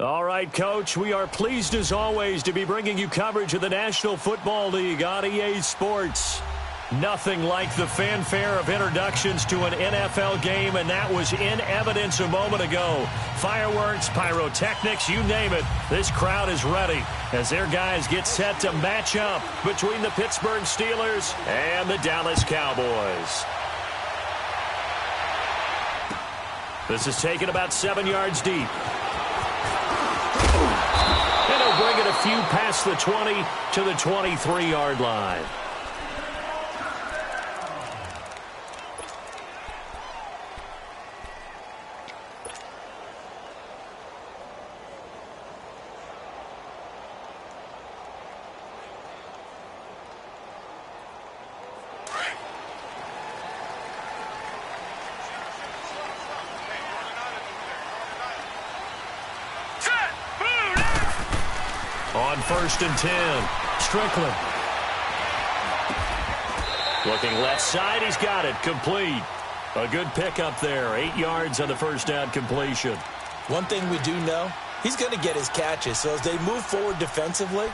All right, Coach, we are pleased as always to be bringing you coverage of the National Football League on EA Sports. Nothing like the fanfare of introductions to an NFL game, and that was in evidence a moment ago. Fireworks, pyrotechnics, you name it. This crowd is ready as their guys get set to match up between the Pittsburgh Steelers and the Dallas Cowboys. This is taken about 7 yards deep. And he'll bring it a few past the 20 to the 23-yard line. On 1st and 10, Strickland. Looking left side, he's got it, complete. A good pickup there, 8 yards on the first down completion. One thing we do know, he's going to get his catches. So as they move forward defensively,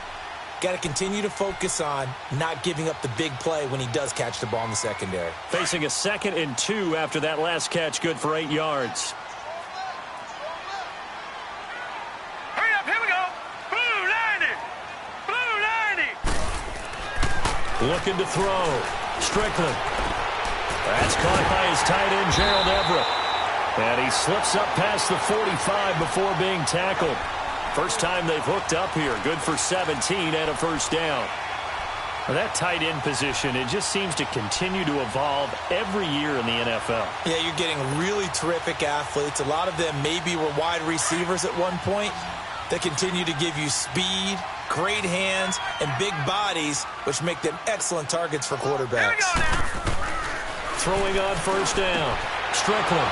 got to continue to focus on not giving up the big play when he does catch the ball in the secondary. Facing a 2nd and 2 after that last catch, good for 8 yards. Looking to throw. Strickland. That's caught by his tight end, Gerald Everett. And he slips up past the 45 before being tackled. First time they've hooked up here. Good for 17 and a first down. Well, that tight end position, it just seems to continue to evolve every year in the NFL. Yeah, you're getting really terrific athletes. A lot of them maybe were wide receivers at one point. They continue to give you speed, great hands, and big bodies, which make them excellent targets for quarterbacks. Throwing on first down, Strickland.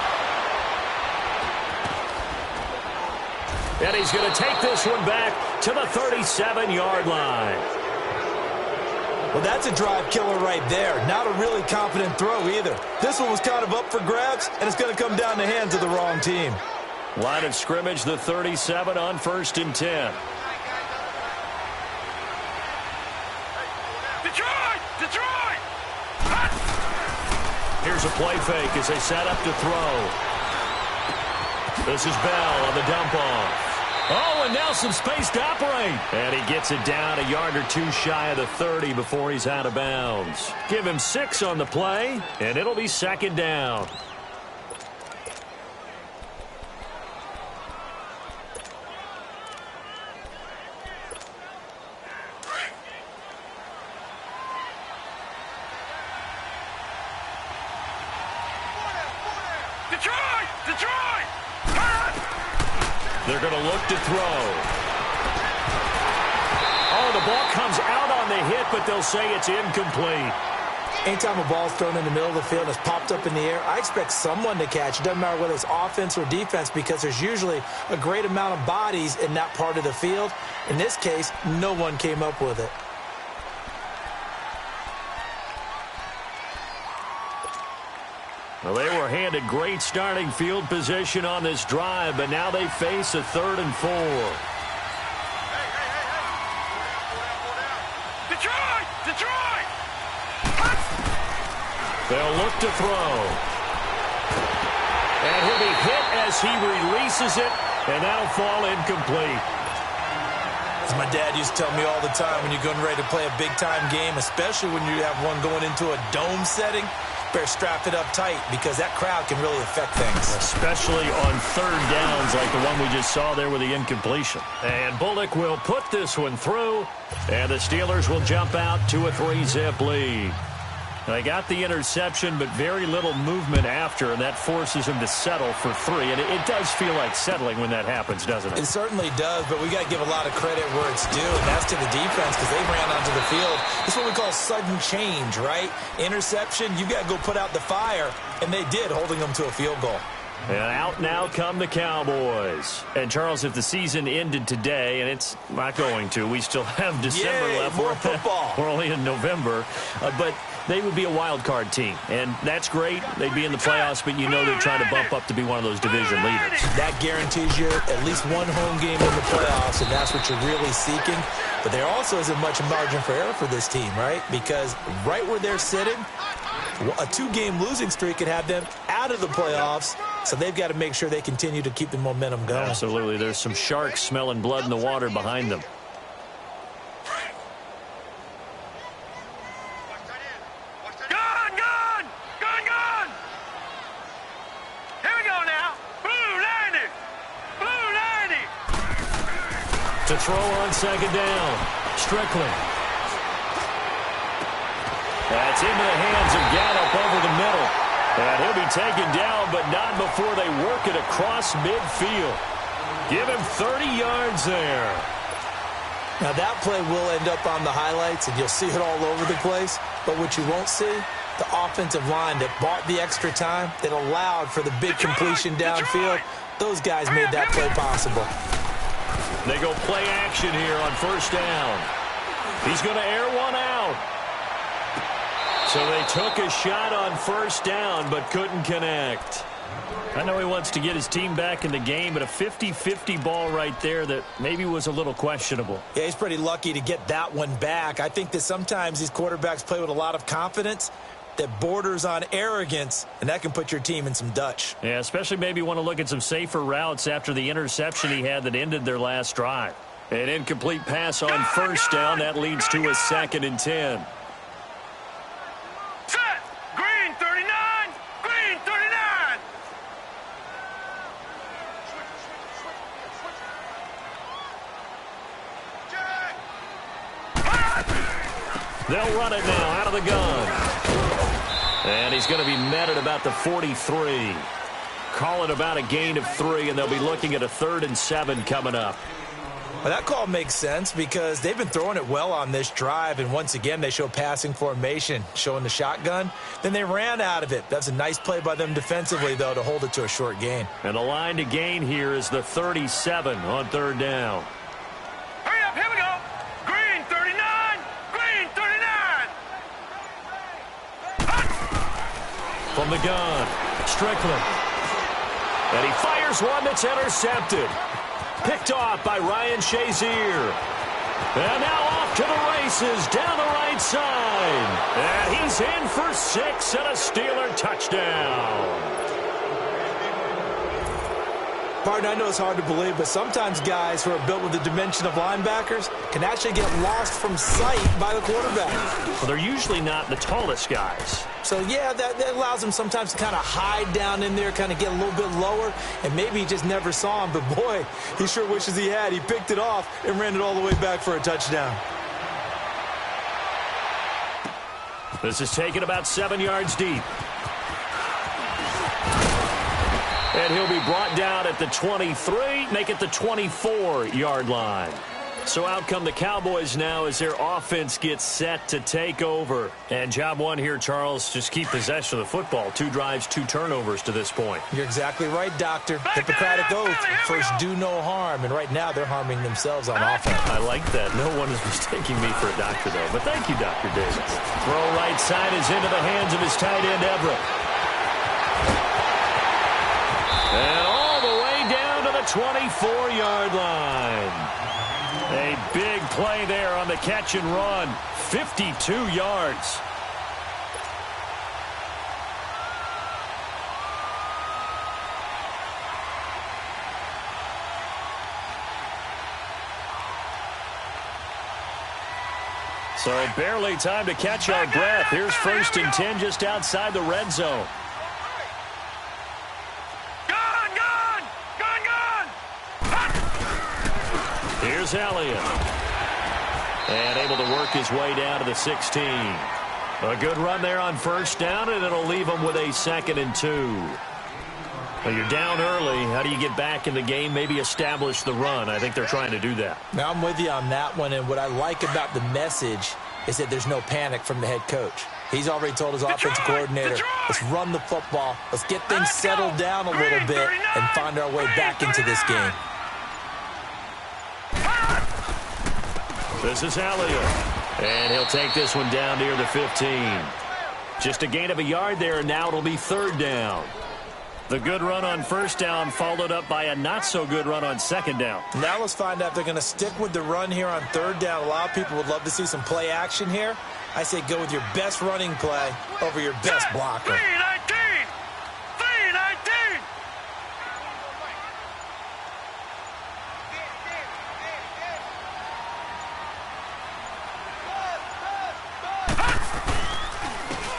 And he's going to take this one back to the 37-yard line. Well, that's a drive killer right there. Not a really confident throw either. This one was kind of up for grabs, and it's going to come down the hands of the wrong team. Line of scrimmage, the 37 on 1st and 10. Detroit! Here's a play fake as they set up to throw. This is Bell on the dump off. Oh, and now some space to operate. And he gets it down a yard or two shy of the 30 before he's out of bounds. Give him 6 on the play, and it'll be 2nd down. Detroit! They're going to look to throw. Oh, the ball comes out on the hit, but they'll say it's incomplete. Anytime a ball's thrown in the middle of the field and it's popped up in the air, I expect someone to catch. It doesn't matter whether it's offense or defense because there's usually a great amount of bodies in that part of the field. In this case, no one came up with it. Well, they were handed great starting field position on this drive, but now they face a 3rd and 4. Detroit! They'll look to throw. And he'll be hit as he releases it, and that'll fall incomplete. As my dad used to tell me all the time, when you're getting ready to play a big-time game, especially when you have one going into a dome setting, better strap it up tight because that crowd can really affect things. Especially on 3rd downs like the one we just saw there with the incompletion. And Bullock will put this one through, and the Steelers will jump out to a 3-zip lead. They got the interception, but very little movement after, and that forces him to settle for 3. And it does feel like settling when that happens, doesn't it? It certainly does, but we got to give a lot of credit where it's due, and that's to the defense because they ran onto the field. This is what we call sudden change, right? Interception, you got to go put out the fire, and they did, holding them to a field goal. And out now come the Cowboys. And, Charles, if the season ended today, and it's not going to, we still have December left. More football. We're only in November. But they would be a wild card team, and that's great. They'd be in the playoffs, but you know they're trying to bump up to be one of those division leaders. That guarantees you at least one home game in the playoffs, and that's what you're really seeking. But there also isn't much margin for error for this team, right? Because right where they're sitting, a 2-game losing streak could have them out of the playoffs, so they've got to make sure they continue to keep the momentum going. Absolutely. There's some sharks smelling blood in the water behind them. To throw on second down. Strickland. That's into the hands of Gallup over the middle. And he'll be taken down, but not before they work it across midfield. Give him 30 yards there. Now that play will end up on the highlights, and you'll see it all over the place. But what you won't see, the offensive line that bought the extra time, that allowed for the big completion downfield, those guys made that play possible. They go play action here on first down. He's going to air one out. So they took a shot on first down but couldn't connect. I know he wants to get his team back in the game, but a 50-50 ball right there that maybe was a little questionable. Yeah, he's pretty lucky to get that one back. I think that sometimes these quarterbacks play with a lot of confidence that borders on arrogance, and that can put your team in some Dutch. Yeah, especially maybe want to look at some safer routes after the interception he had that ended their last drive. An incomplete pass on first down. That leads to a 2nd and 10. Set! Green 39! Green 39! They'll run it now out of the gun. And he's going to be met at about the 43. Call it about a gain of 3, and they'll be looking at a 3rd and 7 coming up. Well, that call makes sense because they've been throwing it well on this drive, and once again they show passing formation, showing the shotgun. Then they ran out of it. That's a nice play by them defensively, though, to hold it to a short gain. And the line to gain here is the 37 on 3rd down. Hurry up, here we go! Green 39! Green 39! From the gun, Strickland. And he fires one that's intercepted. Picked off by Ryan Shazier. And now off to the races down the right side. And he's in for 6 and a Steeler touchdown. Partner, I know it's hard to believe, but sometimes guys who are built with the dimension of linebackers can actually get lost from sight by the quarterback. Well, they're usually not the tallest guys. So, yeah, that allows them sometimes to kind of hide down in there, kind of get a little bit lower, and maybe he just never saw him. But, boy, he sure wishes he had. He picked it off and ran it all the way back for a touchdown. This is taken about 7 yards deep. And he'll be brought down at the 23, make it the 24-yard line. So out come the Cowboys now as their offense gets set to take over. And job one here, Charles, just keep possession of the football. 2 drives, 2 turnovers to this point. You're exactly right, Doctor. Hippocratic oath, first do no harm. And right now they're harming themselves on offense. I like that. No one is mistaking me for a doctor, though. But thank you, Dr. Davis. Throw right side is into the hands of his tight end, Everett. And all the way down to the 24-yard line. A big play there on the catch and run. 52 yards. So barely time to catch our breath. Here's 1st and 10 just outside the red zone. Here's Elliott. And able to work his way down to the 16. A good run there on first down, and it'll leave him with a 2nd and 2. Well, you're down early. How do you get back in the game? Maybe establish the run. I think they're trying to do that. Now, I'm with you on that one, and what I like about the message is that there's no panic from the head coach. He's already told his offensive coordinator, let's run the football, let's get things settled down a little bit and find our way back into this game. This is Elliott. And he'll take this one down near the 15. Just a gain of a yard there, and now it'll be third down. The good run on first down followed up by a not-so-good run on second down. Now let's find out if they're going to stick with the run here on third down. A lot of people would love to see some play action here. I say go with your best running play over your best blocker. 3-19! 3-19!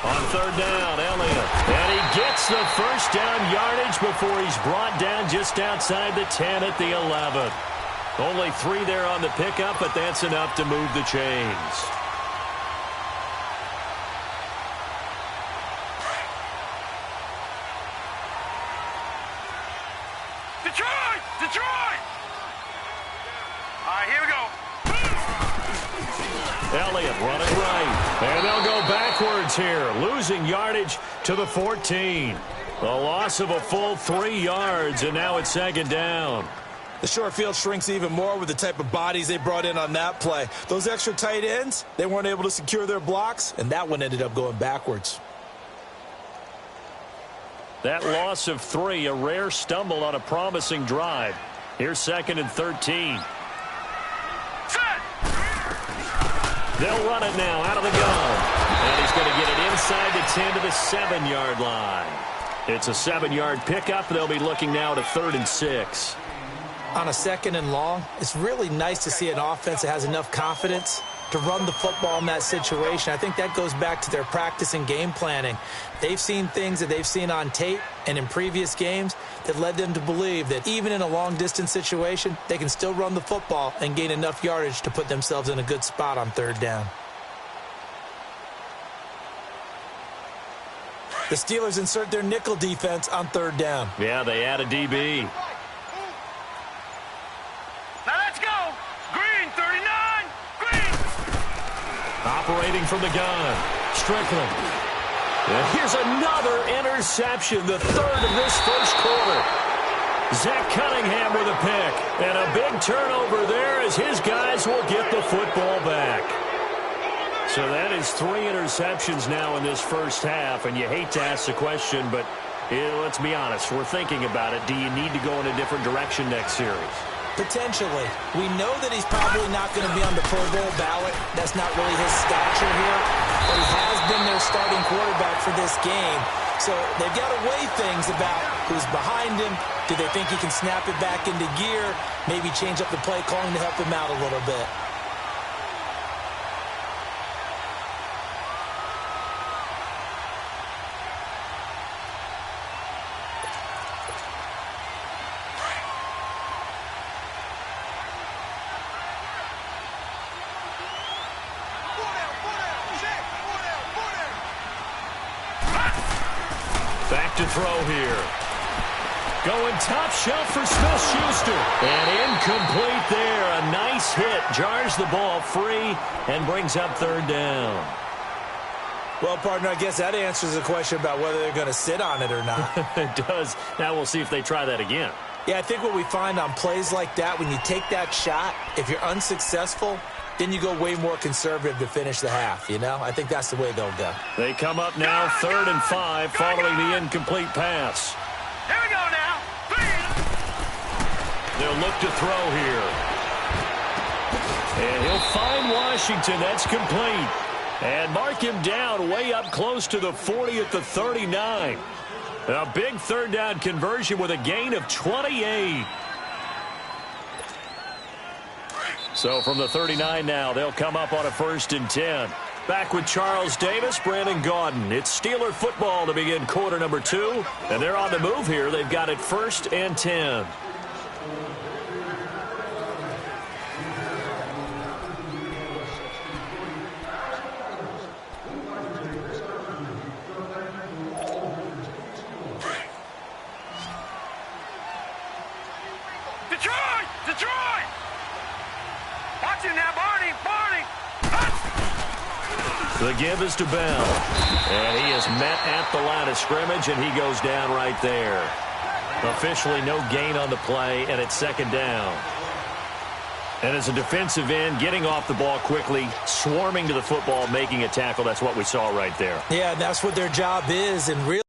On third down, Elliott. And he gets the first down yardage before he's brought down just outside the 10 at the 11. Only 3 there on the pickup, but that's enough to move the chains. Detroit! Detroit! All right, here we go. Elliott running right. And they'll go backwards here, losing yardage to the 14. A loss of a full 3 yards, and now it's second down. The short field shrinks even more with the type of bodies they brought in on that play. Those extra tight ends, they weren't able to secure their blocks, and that one ended up going backwards. That loss of 3, a rare stumble on a promising drive. Here's second and 13. Set! They'll run it now out of the gun. And he's going to get it inside the 10 to the 7-yard line. It's a 7-yard pickup. They'll be looking now to 3rd and 6. On a second and long, it's really nice to see an offense that has enough confidence to run the football in that situation. I think that goes back to their practice and game planning. They've seen things that they've seen on tape and in previous games that led them to believe that even in a long-distance situation, they can still run the football and gain enough yardage to put themselves in a good spot on third down. The Steelers insert their nickel defense on third down. Yeah, they add a DB. Now let's go. Green, 39. Green. Operating from the gun. Strickland. And here's another interception, the 3rd of this first quarter. Zach Cunningham with a pick. And a big turnover there as his guys will get the football back. So that is 3 interceptions now in this first half. And you hate to ask the question, but let's be honest. We're thinking about it. Do you need to go in a different direction next series? Potentially. We know that he's probably not going to be on the Pro Bowl ballot. That's not really his stature here. But he has been their starting quarterback for this game. So they've got to weigh things about who's behind him. Do they think he can snap it back into gear? Maybe change up the play calling to help him out a little bit. Back to throw here. Going top shelf for Smith-Schuster. And incomplete there. A nice hit. Jars the ball free and brings up third down. Well, partner, I guess that answers the question about whether they're going to sit on it or not. It does. Now we'll see if they try that again. Yeah, I think what we find on plays like that, when you take that shot, if you're unsuccessful, then you go way more conservative to finish the half, you know? I think that's the way they'll go. They come up now 3rd and 5 following the incomplete pass. Here we go now. They'll look to throw here. And he'll find Washington. That's complete. And mark him down way up close to the 40 at the 39. A big third down conversion with a gain of 28. So from the 39 now, they'll come up on a 1st and 10. Back with Charles Davis, Brandon Gaudin. It's Steeler football to begin quarter number 2. And they're on the move here. They've got it 1st and 10. Detroit! Detroit! Watch it now, Barney! Barney! The give is to Bell. And he is met at the line of scrimmage, and he goes down right there. Officially no gain on the play, and it's second down. And as a defensive end, getting off the ball quickly, swarming to the football, making a tackle, that's what we saw right there. Yeah, and that's what their job is, and really.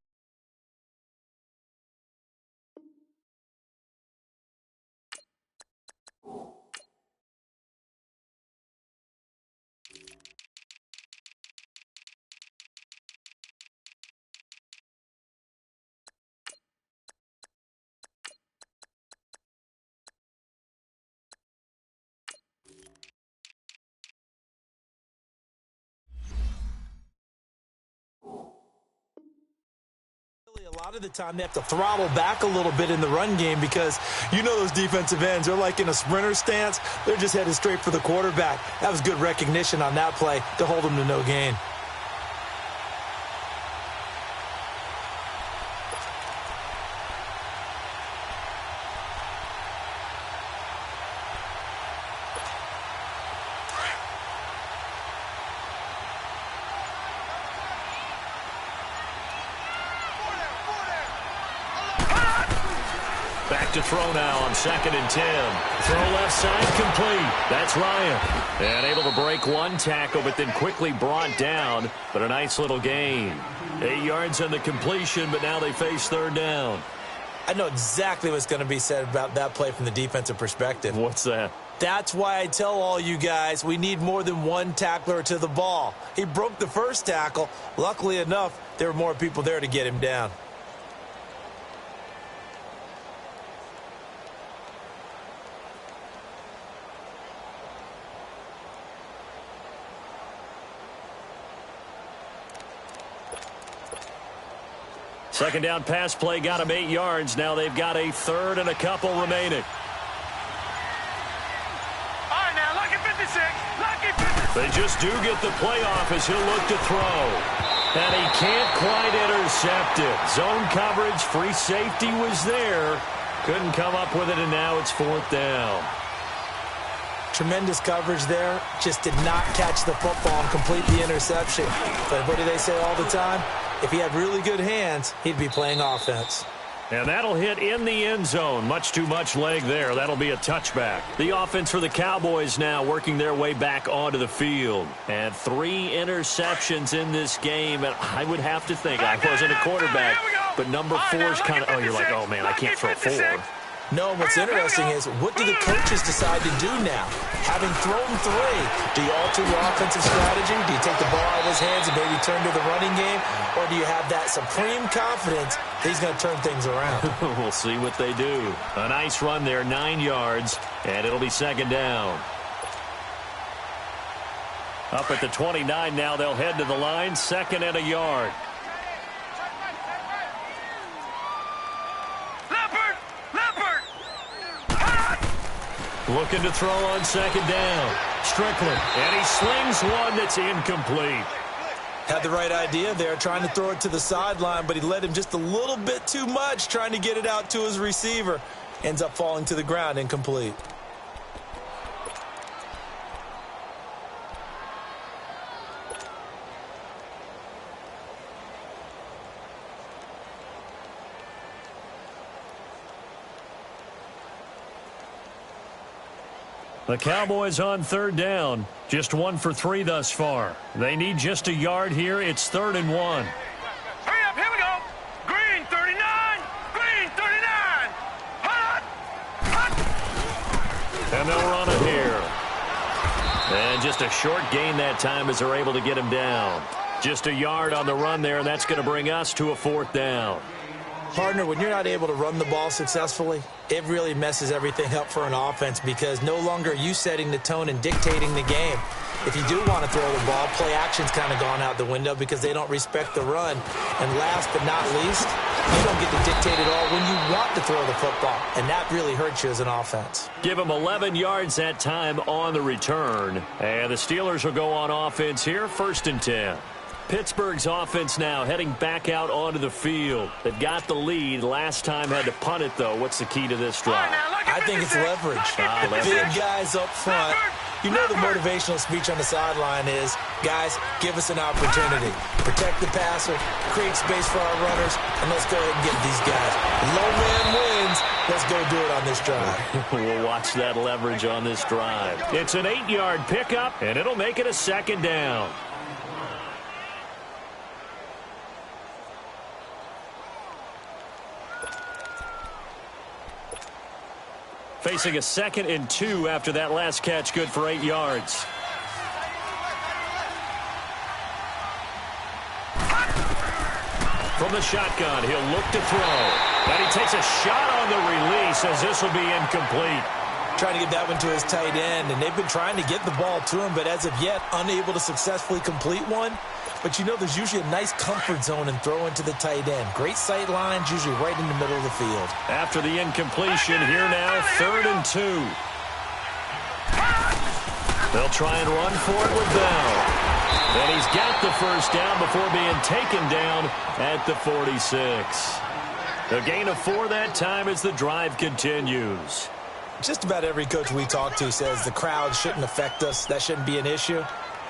A lot of the time they have to throttle back a little bit in the run game because you know those defensive ends, they're like in a sprinter stance. They're just headed straight for the quarterback. That was good recognition on that play to hold them to no gain. Back to throw now on 2nd and 10. Throw left side complete. That's Ryan. And able to break one tackle, but then quickly brought down. But a nice little gain. 8 yards on the completion, but now they face 3rd down. I know exactly what's going to be said about that play from the defensive perspective. What's that? That's why I tell all you guys we need more than one tackler to the ball. He broke the first tackle. Luckily enough, there were more people there to get him down. Second down pass play got him 8 yards. Now they've got a 3rd and a couple remaining. All right, now, lucky 56. Lucky 56. They just do get the playoff as he'll look to throw. And he can't quite intercept it. Zone coverage, free safety was there. Couldn't come up with it, and now it's 4th down. Tremendous coverage there. Just did not catch the football and complete the interception. But what do they say all the time? If he had really good hands, he'd be playing offense. And that'll hit in the end zone. Much too much leg there. That'll be a touchback. The offense for the Cowboys now working their way back onto the field. And 3 interceptions in this game. And I would have to think, I wasn't a quarterback, but number 4 is kind of, you're like, oh, man, I can't throw 4. No, what's interesting is what do the coaches decide to do now? Having thrown 3, do you alter your offensive strategy? Do you take the ball out of his hands and maybe turn to the running game? Or do you have that supreme confidence that he's going to turn things around? We'll see what they do. A nice run there, 9 yards, and it'll be 2nd down. Up at the 29 now, they'll head to the line, 2nd and a yard. Looking to throw on 2nd down. Strickland, and he slings one that's incomplete. Had the right idea there, trying to throw it to the sideline, but he led him just a little bit too much, trying to get it out to his receiver. Ends up falling to the ground, incomplete. The Cowboys on 3rd down. Just 1 for 3 thus far. They need just a yard here. It's 3rd and 1. Hurry up, here we go. Green 39. Green 39. Hot. Hot. And they'll run it here. And just a short gain that time as they're able to get him down. Just a yard on the run there, and that's going to bring us to a 4th down. Partner, when you're not able to run the ball successfully, it really messes everything up for an offense because no longer are you setting the tone and dictating the game. If you do want to throw the ball, play action's kind of gone out the window because they don't respect the run. And last but not least, you don't get to dictate it all when you want to throw the football, and that really hurts you as an offense. Give them 11 yards that time on the return. And the Steelers will go on offense here, 1st and 10. Pittsburgh's offense now heading back out onto the field. They've got the lead. Last time had to punt it, though. What's the key to this drive? I think it's leverage. The big guys up front You know the motivational speech on the sideline is, guys, give us an opportunity. Protect the passer, create space for our runners, and let's go ahead and get these guys. Low man wins. Let's go do it on this drive. We'll watch that leverage on this drive. It's an 8-yard pickup, and it'll make it a second down. Facing a 2nd and 2 after that last catch, good for 8 yards. From the shotgun, he'll look to throw. And he takes a shot on the release as this will be incomplete. Trying to get that one to his tight end, and they've been trying to get the ball to him, but as of yet, unable to successfully complete one. But you know there's usually a nice comfort zone in throwing to the tight end. Great sight lines, usually right in the middle of the field. After the incompletion, here now, 3rd and 2. They'll try and run for it with Bell. And he's got the first down before being taken down at the 46. A gain of 4 that time as the drive continues. Just about every coach we talk to says the crowd shouldn't affect us. That shouldn't be an issue.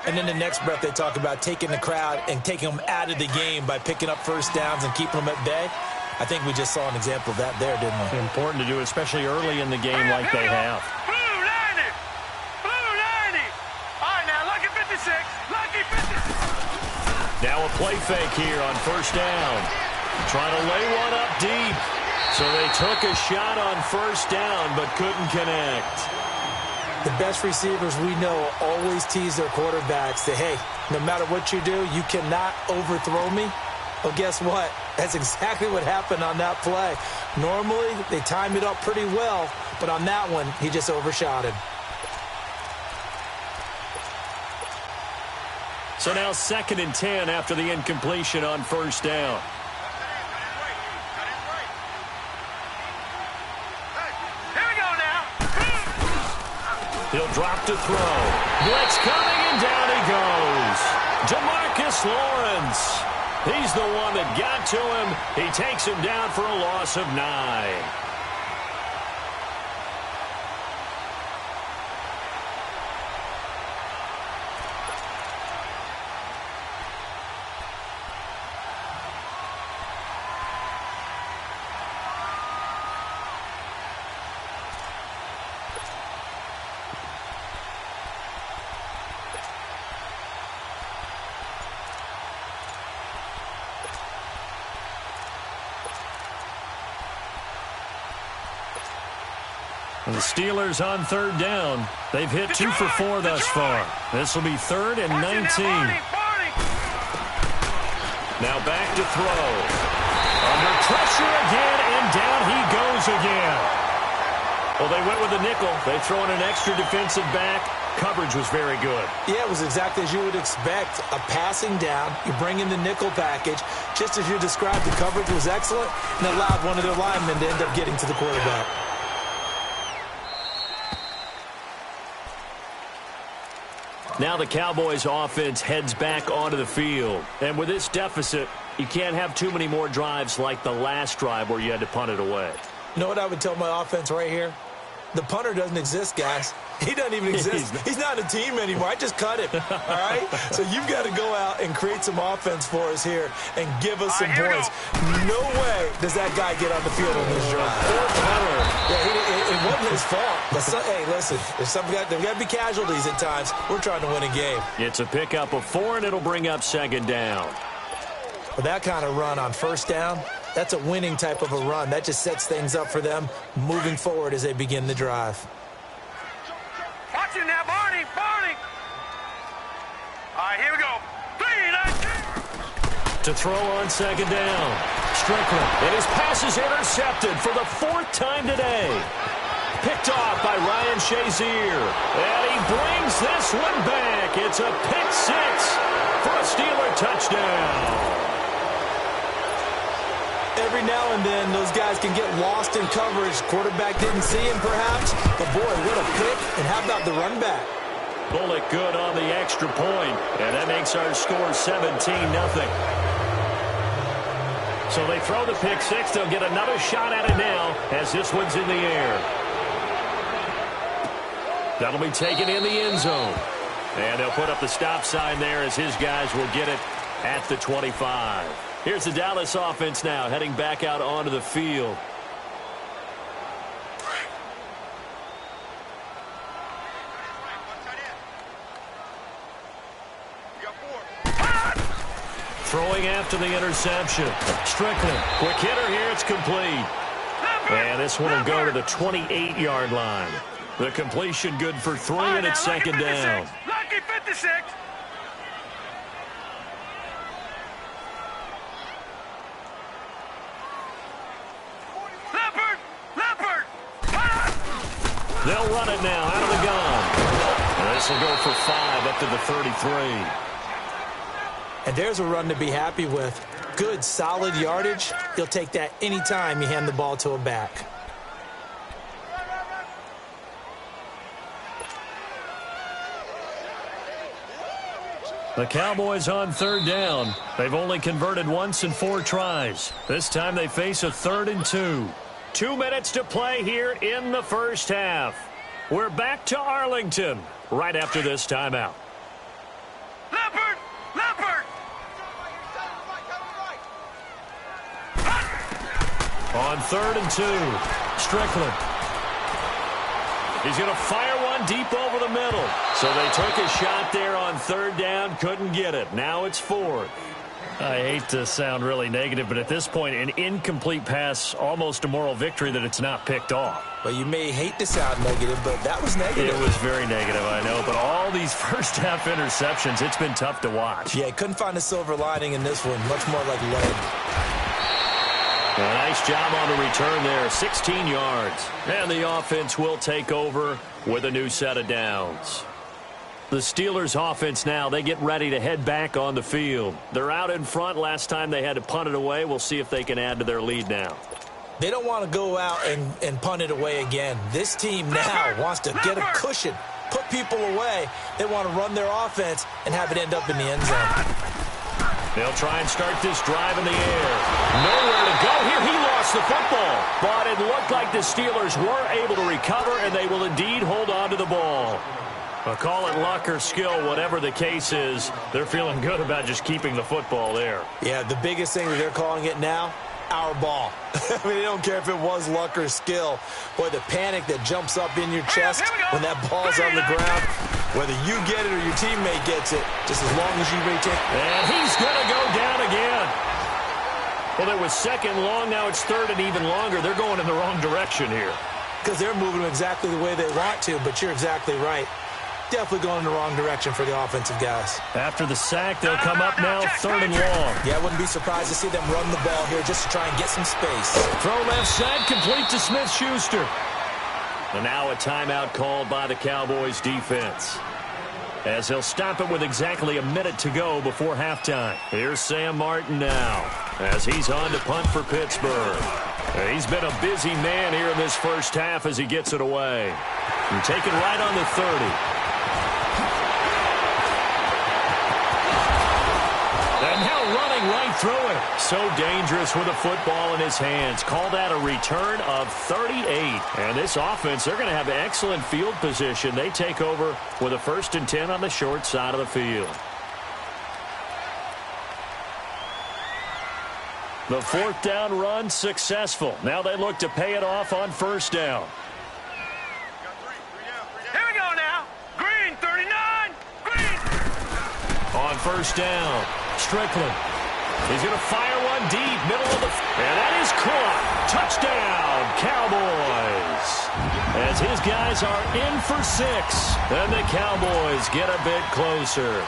And then the next breath they talk about taking the crowd and taking them out of the game by picking up first downs and keeping them at bay. I think we just saw an example of that there, didn't we? Important to do, especially early in the game like they have. Blue 90. Blue 90. All right, now, lucky 56. Lucky 56. Now a play fake here on first down. Trying to lay one up deep. So they took a shot on first down but couldn't connect. The best receivers we know always tease their quarterbacks that, hey, no matter what you do, you cannot overthrow me. Well, guess what? That's exactly what happened on that play. Normally, they time it up pretty well, but on that one, he just overshot him. So now 2nd and 10 after the incompletion on first down. He'll drop to throw. Blitz coming, and down he goes. DeMarcus Lawrence. He's the one that got to him. He takes him down for a loss of 9. The Steelers on 3rd down. They've hit 2 for 4 thus far. This will be 3rd and 19. Now back to throw. Under pressure again, and down he goes again. Well, they went with the nickel. They throw in an extra defensive back. Coverage was very good. Yeah, it was exactly as you would expect. A passing down. You bring in the nickel package. Just as you described, the coverage was excellent and allowed one of their linemen to end up getting to the quarterback. Now the Cowboys offense heads back onto the field. And with this deficit, you can't have too many more drives like the last drive where you had to punt it away. You know what I would tell my offense right here? The punter doesn't exist, guys. He doesn't even exist. He's not a team anymore. I just cut him, all right? So you've got to go out and create some offense for us here and give us some points. No way does that guy get on the field on this drive. Yeah, it wasn't his fault. But hey, listen, there's got to be casualties at times. We're trying to win a game. It's a pickup of 4, and it'll bring up 2nd down. With that kind of run on first down, that's a winning type of a run. That just sets things up for them moving forward as they begin the drive. Watch it now, Barney. Barney. All right, here we go. 3, 9, 2. To throw on 2nd down. Strickland, and his pass is intercepted for the 4th time today. Picked off by Ryan Shazier. And he brings this one back. It's a pick 6 for a Steeler touchdown. Every now and then, those guys can get lost in coverage. Quarterback didn't see him, perhaps. But, boy, what a pick. And how about the run back? Pull it good on the extra point. And that makes our score 17-0. So they throw the pick 6. They'll get another shot at it now as this one's in the air. That'll be taken in the end zone. And they'll put up the stop sign there as his guys will get it at the 25. Here's the Dallas offense now heading back out onto the field. Throwing after the interception. Strickland, quick hitter here, it's complete. And this one will go to the 28-yard line. The completion good for 3, and it's second down. Lucky 56. Leopard. They'll run it now out of the gun. This will go for 5 up to the 33. And there's a run to be happy with. Good, solid yardage. He'll take that anytime you hand the ball to a back. The Cowboys on third down. They've only converted once in 4 tries. This time they face a 3rd and 2. 2 minutes to play here in the first half. We're back to Arlington right after this timeout. Leopard. On 3rd and 2, Strickland. He's going to fire one deep over the middle. So they took a shot there on 3rd down, couldn't get it. Now it's 4th. I hate to sound really negative, but at this point, an incomplete pass, almost a moral victory that it's not picked off. Well, you may hate to sound negative, but that was negative. It was very negative, I know. But all these first-half interceptions, it's been tough to watch. Yeah, couldn't find a silver lining in this one. Much more like lead. A nice job on the return there, 16 yards. And the offense will take over with a new set of downs. The Steelers offense now, they get ready to head back on the field. They're out in front. Last time they had to punt it away. We'll see if they can add to their lead now. They don't want to go out and punt it away again. This team now wants to get a cushion, put people away. They want to run their offense and have it end up in the end zone. They'll try and start this drive in the air. Nowhere to go here. He lost the football. But it looked like the Steelers were able to recover, and they will indeed hold on to the ball. I'll call it luck or skill, whatever the case is. They're feeling good about just keeping the football there. Yeah, the biggest thing that they're calling it now, our ball. I mean, they don't care if it was luck or skill. Boy, the panic that jumps up in your chest when that ball's on the ground, whether you get it or your teammate gets it, just as long as you retain. And he's going to go down again. Well, it was 2nd long. Now it's 3rd and even longer. They're going in the wrong direction here. Because they're moving exactly the way they want to, but you're exactly right. Definitely going in the wrong direction for the offensive guys. After the sack, they'll come up now 3rd and long. Yeah, I wouldn't be surprised to see them run the ball here just to try and get some space. Throw left side, complete to Smith-Schuster. And now a timeout called by the Cowboys defense, as he'll stop it with exactly a minute to go before halftime. Here's Sam Martin now, as he's on to punt for Pittsburgh. He's been a busy man here in this first half as he gets it away. And taken right on the 30. And now running right through it. So dangerous with a football in his hands. Call that a return of 38. And this offense, they're going to have excellent field position. They take over with a 1st and 10 on the short side of the field. The 4th down run successful. Now they look to pay it off on 1st down. Here we go now. Green, 39. Green. On 1st down, Strickland. He's going to fire one deep, middle of the... And that is caught. Touchdown, Cowboys. As his guys are in for 6. And the Cowboys get a bit closer.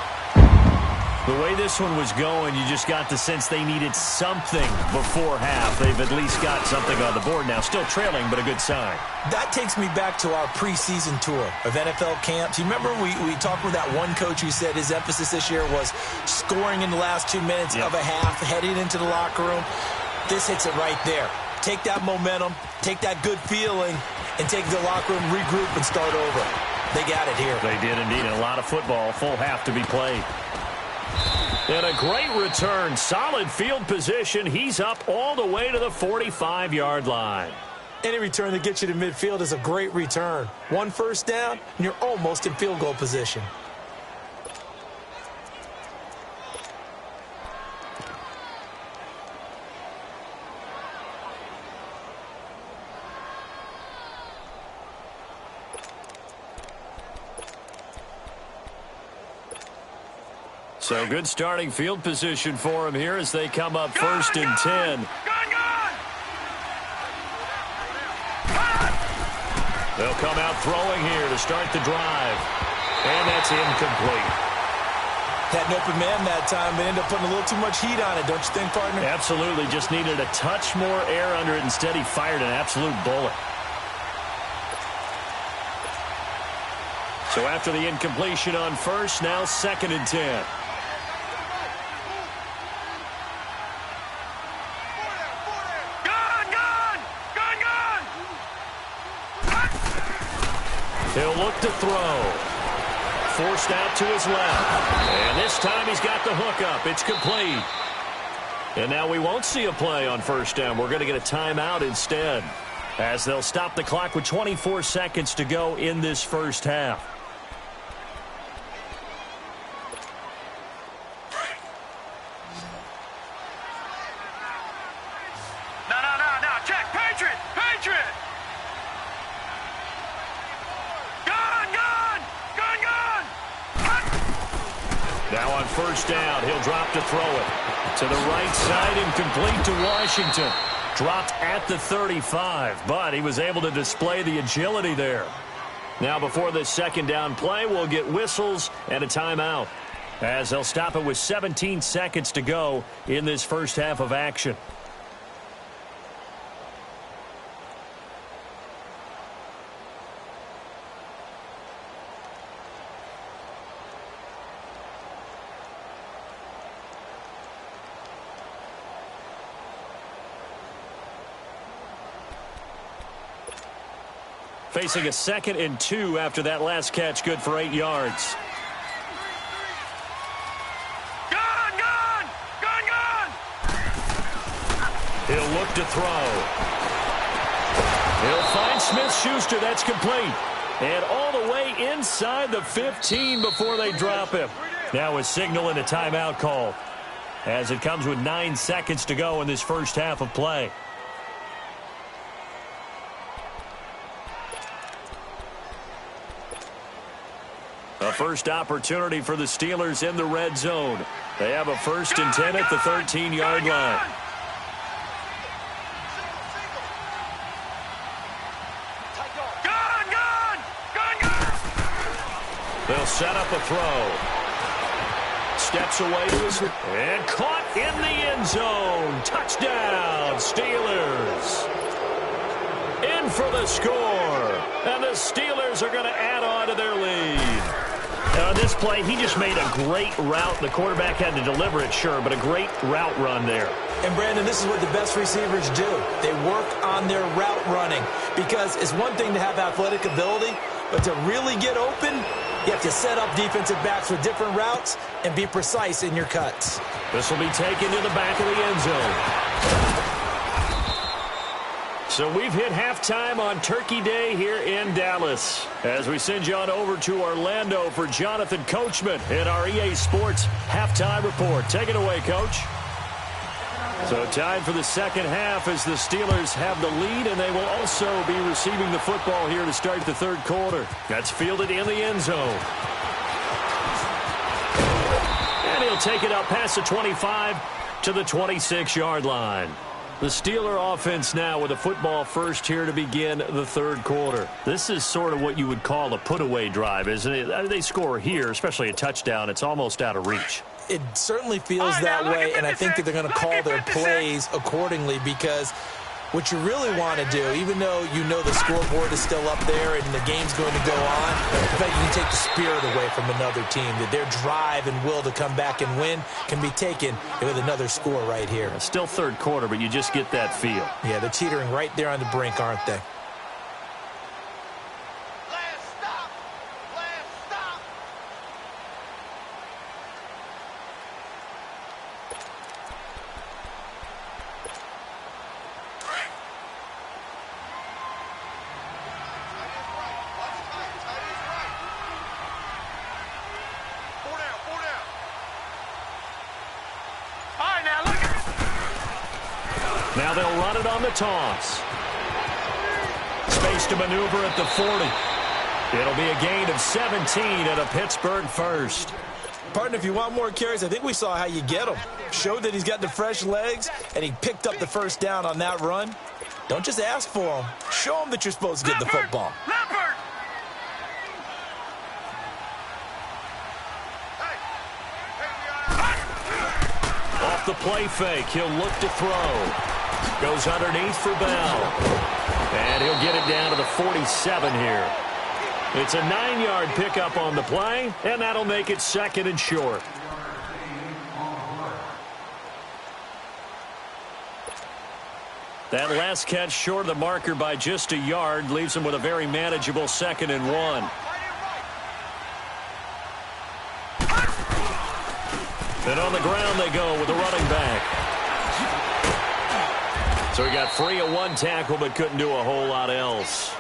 The way this one was going, you just got the sense they needed something before half. They've at least got something on the board now. Still trailing, but a good sign. That takes me back to our preseason tour of NFL camps. You remember we talked with that one coach who said his emphasis this year was scoring in the last 2 minutes of a half, heading into the locker room. This hits it right there. Take that momentum, take that good feeling, and take the locker room, regroup, and start over. They got it here. They did indeed. A lot of football, full half to be played. And a great return. Solid field position. He's up all the way to the 45-yard line. Any return that gets you to midfield is a great return. One first down, and you're almost in field goal position. So good starting field position for him here as they come up first and 10. They'll come out throwing here to start the drive. And that's incomplete. Had an open man that time, but ended up putting a little too much heat on it, don't you think, partner? Absolutely. Just needed a touch more air under it. Instead, he fired an absolute bullet. So after the incompletion on first, now second and 10. He'll look to throw. Forced out to his left. And this time he's got the hook up. It's complete. And now we won't see a play on first down. We're going to get a timeout instead, as they'll stop the clock with 24 seconds to go in this first half. No. Check. Patriot. Now on first down, he'll drop to throw it. To the right side and complete to Washington. Dropped at the 35, but he was able to display the agility there. Now before this second down play, we'll get whistles and a timeout, as they'll stop it with 17 seconds to go in this first half of action. Facing a 2nd and 2 after that last catch, good for 8 yards. Gun! He'll look to throw. He'll find Smith-Schuster. That's complete. And all the way inside the 15 before they drop him. Now a signal and a timeout call, as it comes with 9 seconds to go in this first half of play. A first opportunity for the Steelers in the red zone. They have a 1st and 10 at the 13-yard line. They'll set up a throw. Steps away to his... And caught in the end zone. Touchdown, Steelers. In for the score. And the Steelers are going to add on to their lead. On this play, he just made a great route. The quarterback had to deliver it, sure, but a great route run there. And, Brandon, this is what the best receivers do. They work on their route running, because it's one thing to have athletic ability, but to really get open, you have to set up defensive backs with different routes and be precise in your cuts. This will be taken to the back of the end zone. So we've hit halftime on Turkey Day here in Dallas, as we send you on over to Orlando for Jonathan Coachman in our EA Sports Halftime Report. Take it away, Coach. So time for the second half as the Steelers have the lead, and they will also be receiving the football here to start the third quarter. That's fielded in the end zone. And he'll take it up past the 25 to the 26-yard line. The Steeler offense now with a football first here to begin the third quarter. This is sort of what you would call a put-away drive, isn't it? They score here, especially a touchdown. It's almost out of reach. It certainly feels that way, and I think that they're going to call their plays accordingly, because what you really want to do, even though you know the scoreboard is still up there and the game's going to go on, I think you can take the spirit away from another team, that their drive and will to come back and win can be taken with another score right here. It's still third quarter, but you just get that feel. Yeah, they're teetering right there on the brink, aren't they? Now they'll run it on the toss. Space to maneuver at the 40. It'll be a gain of 17 and a Pittsburgh first. Partner, if you want more carries, I think we saw how you get him. Showed that he's got the fresh legs, and he picked up the first down on that run. Don't just ask for him. Show him that you're supposed to get the football. Leopard! Off the play fake, he'll look to throw. Goes underneath for Bell. And he'll get it down to the 47 here. It's a 9-yard pickup on the play, and that'll make it 2nd and short. That last catch short of the marker by just a yard leaves him with a very manageable 2nd and 1. And on the ground they go with the running back. So he got free of one tackle but couldn't do a whole lot else.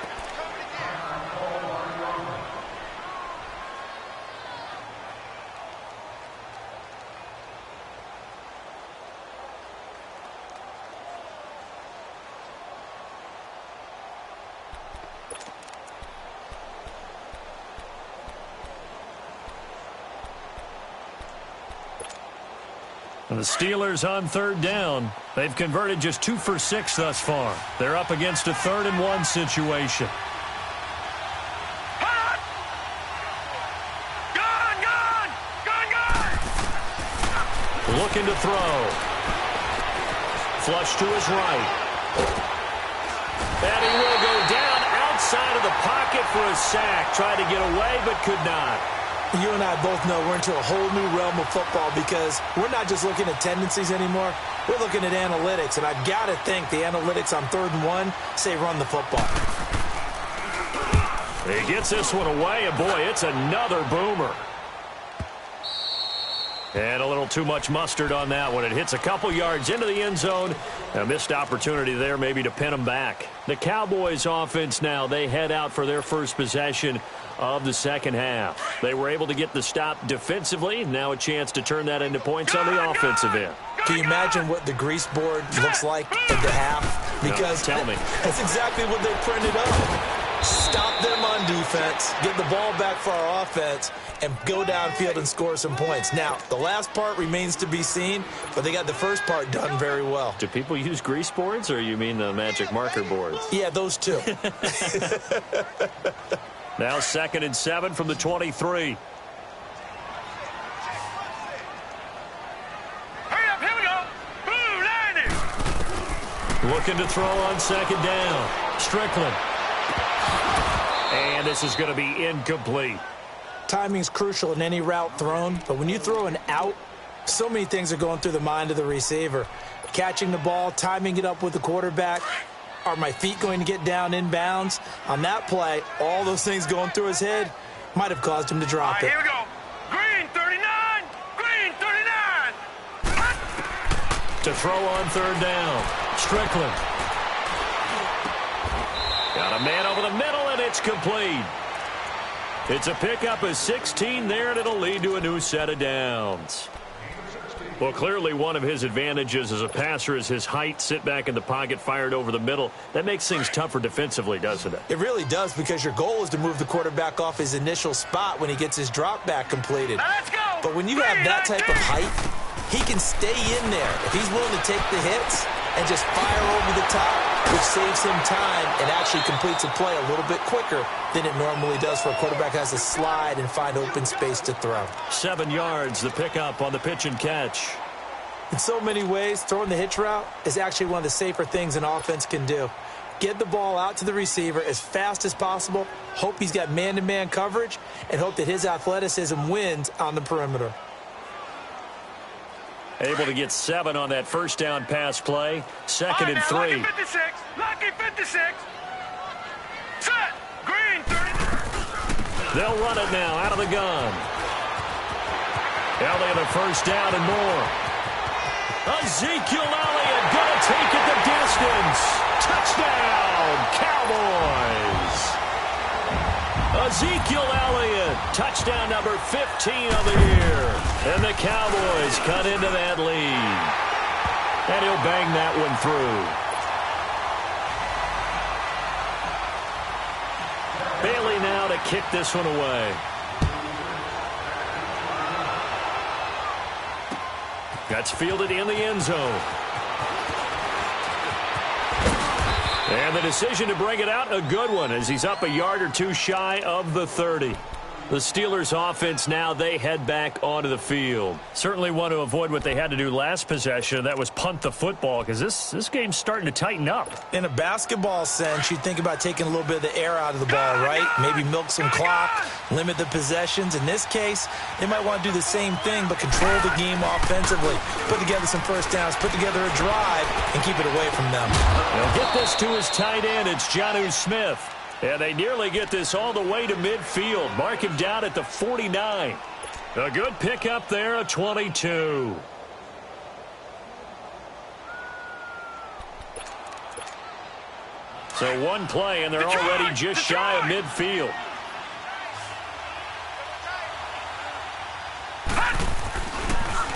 And the Steelers on 3rd down. They've converted just 2 for 6 thus far. They're up against a 3rd and 1 situation. Looking to throw. Flush to his right. And he will go down outside of the pocket for a sack. Tried to get away but could not. You and I both know we're into a whole new realm of football because we're not just looking at tendencies anymore. We're looking at analytics, and I've got to think the analytics on 3rd and 1 say run the football. He gets this one away, and boy, it's another boomer. And a little too much mustard on that one. It hits a couple yards into the end zone. A missed opportunity there maybe to pin them back. The Cowboys offense now, they head out for their first possession of the second half. They were able to get the stop defensively. Now a chance to turn that into points on the offensive end. Can you imagine what the grease board looks like at the half? Because no, tell me. That's exactly what they printed up. Stop them on defense, get the ball back for our offense, and go downfield and score some points. Now, the last part remains to be seen, but they got the first part done very well. Do people use grease boards, or you mean the magic marker boards? Yeah, those two. Now 2nd and 7 from the 23. Hurry up, here we go. Blue 90. Looking to throw on 2nd down. Strickland. And this is going to be incomplete. Timing's crucial in any route thrown, but when you throw an out, so many things are going through the mind of the receiver. Catching the ball, timing it up with the quarterback. Are my feet going to get down inbounds? On that play, all those things going through his head might have caused him to drop it. Here we go. Green 39. Green 39. To throw on 3rd down. Strickland. Got a man over the middle, and it's complete. It's a pickup of 16 there, and it'll lead to a new set of downs. Well, clearly one of his advantages as a passer is his height. Sit back in the pocket, fired over the middle. That makes things tougher defensively, doesn't it? It really does, because your goal is to move the quarterback off his initial spot when he gets his drop back completed. Let's go. But when you have that type of height, he can stay in there. If he's willing to take the hits and just fire over the top, which saves him time and actually completes a play a little bit quicker than it normally does for a quarterback who has to slide and find open space to throw. 7 yards, the pickup on the pitch and catch. In so many ways, throwing the hitch route is actually one of the safer things an offense can do. Get the ball out to the receiver as fast as possible, hope he's got man-to-man coverage, and hope that his athleticism wins on the perimeter. Able to get 7 on that first down pass play. 2nd and 3. Lucky 56. Lucky 56. Set. Green 30. They'll run it now out of the gun. Elliott a first down and more. Ezekiel Elliott going to take it the distance. Touchdown, Cowboys. Ezekiel Elliott, touchdown number 15 of the year. And the Cowboys cut into that lead. And he'll bang that one through. Bailey now to kick this one away. That's fielded in the end zone. And the decision to bring it out, a good one, as he's up a yard or two shy of the 30. The Steelers offense now, they head back onto the field. Certainly want to avoid what they had to do last possession. That was punt the football, because this game's starting to tighten up. In a basketball sense, you think about taking a little bit of the air out of the ball, right? Maybe milk some clock, limit the possessions. In this case, they might want to do the same thing, but control the game offensively. Put together some first downs, put together a drive, and keep it away from them. They'll get this to his tight end. It's Jonnu Smith. And they nearly get this all the way to midfield. Mark him down at the 49. A good pickup there, a 22. So one play, and they're already just shy of midfield.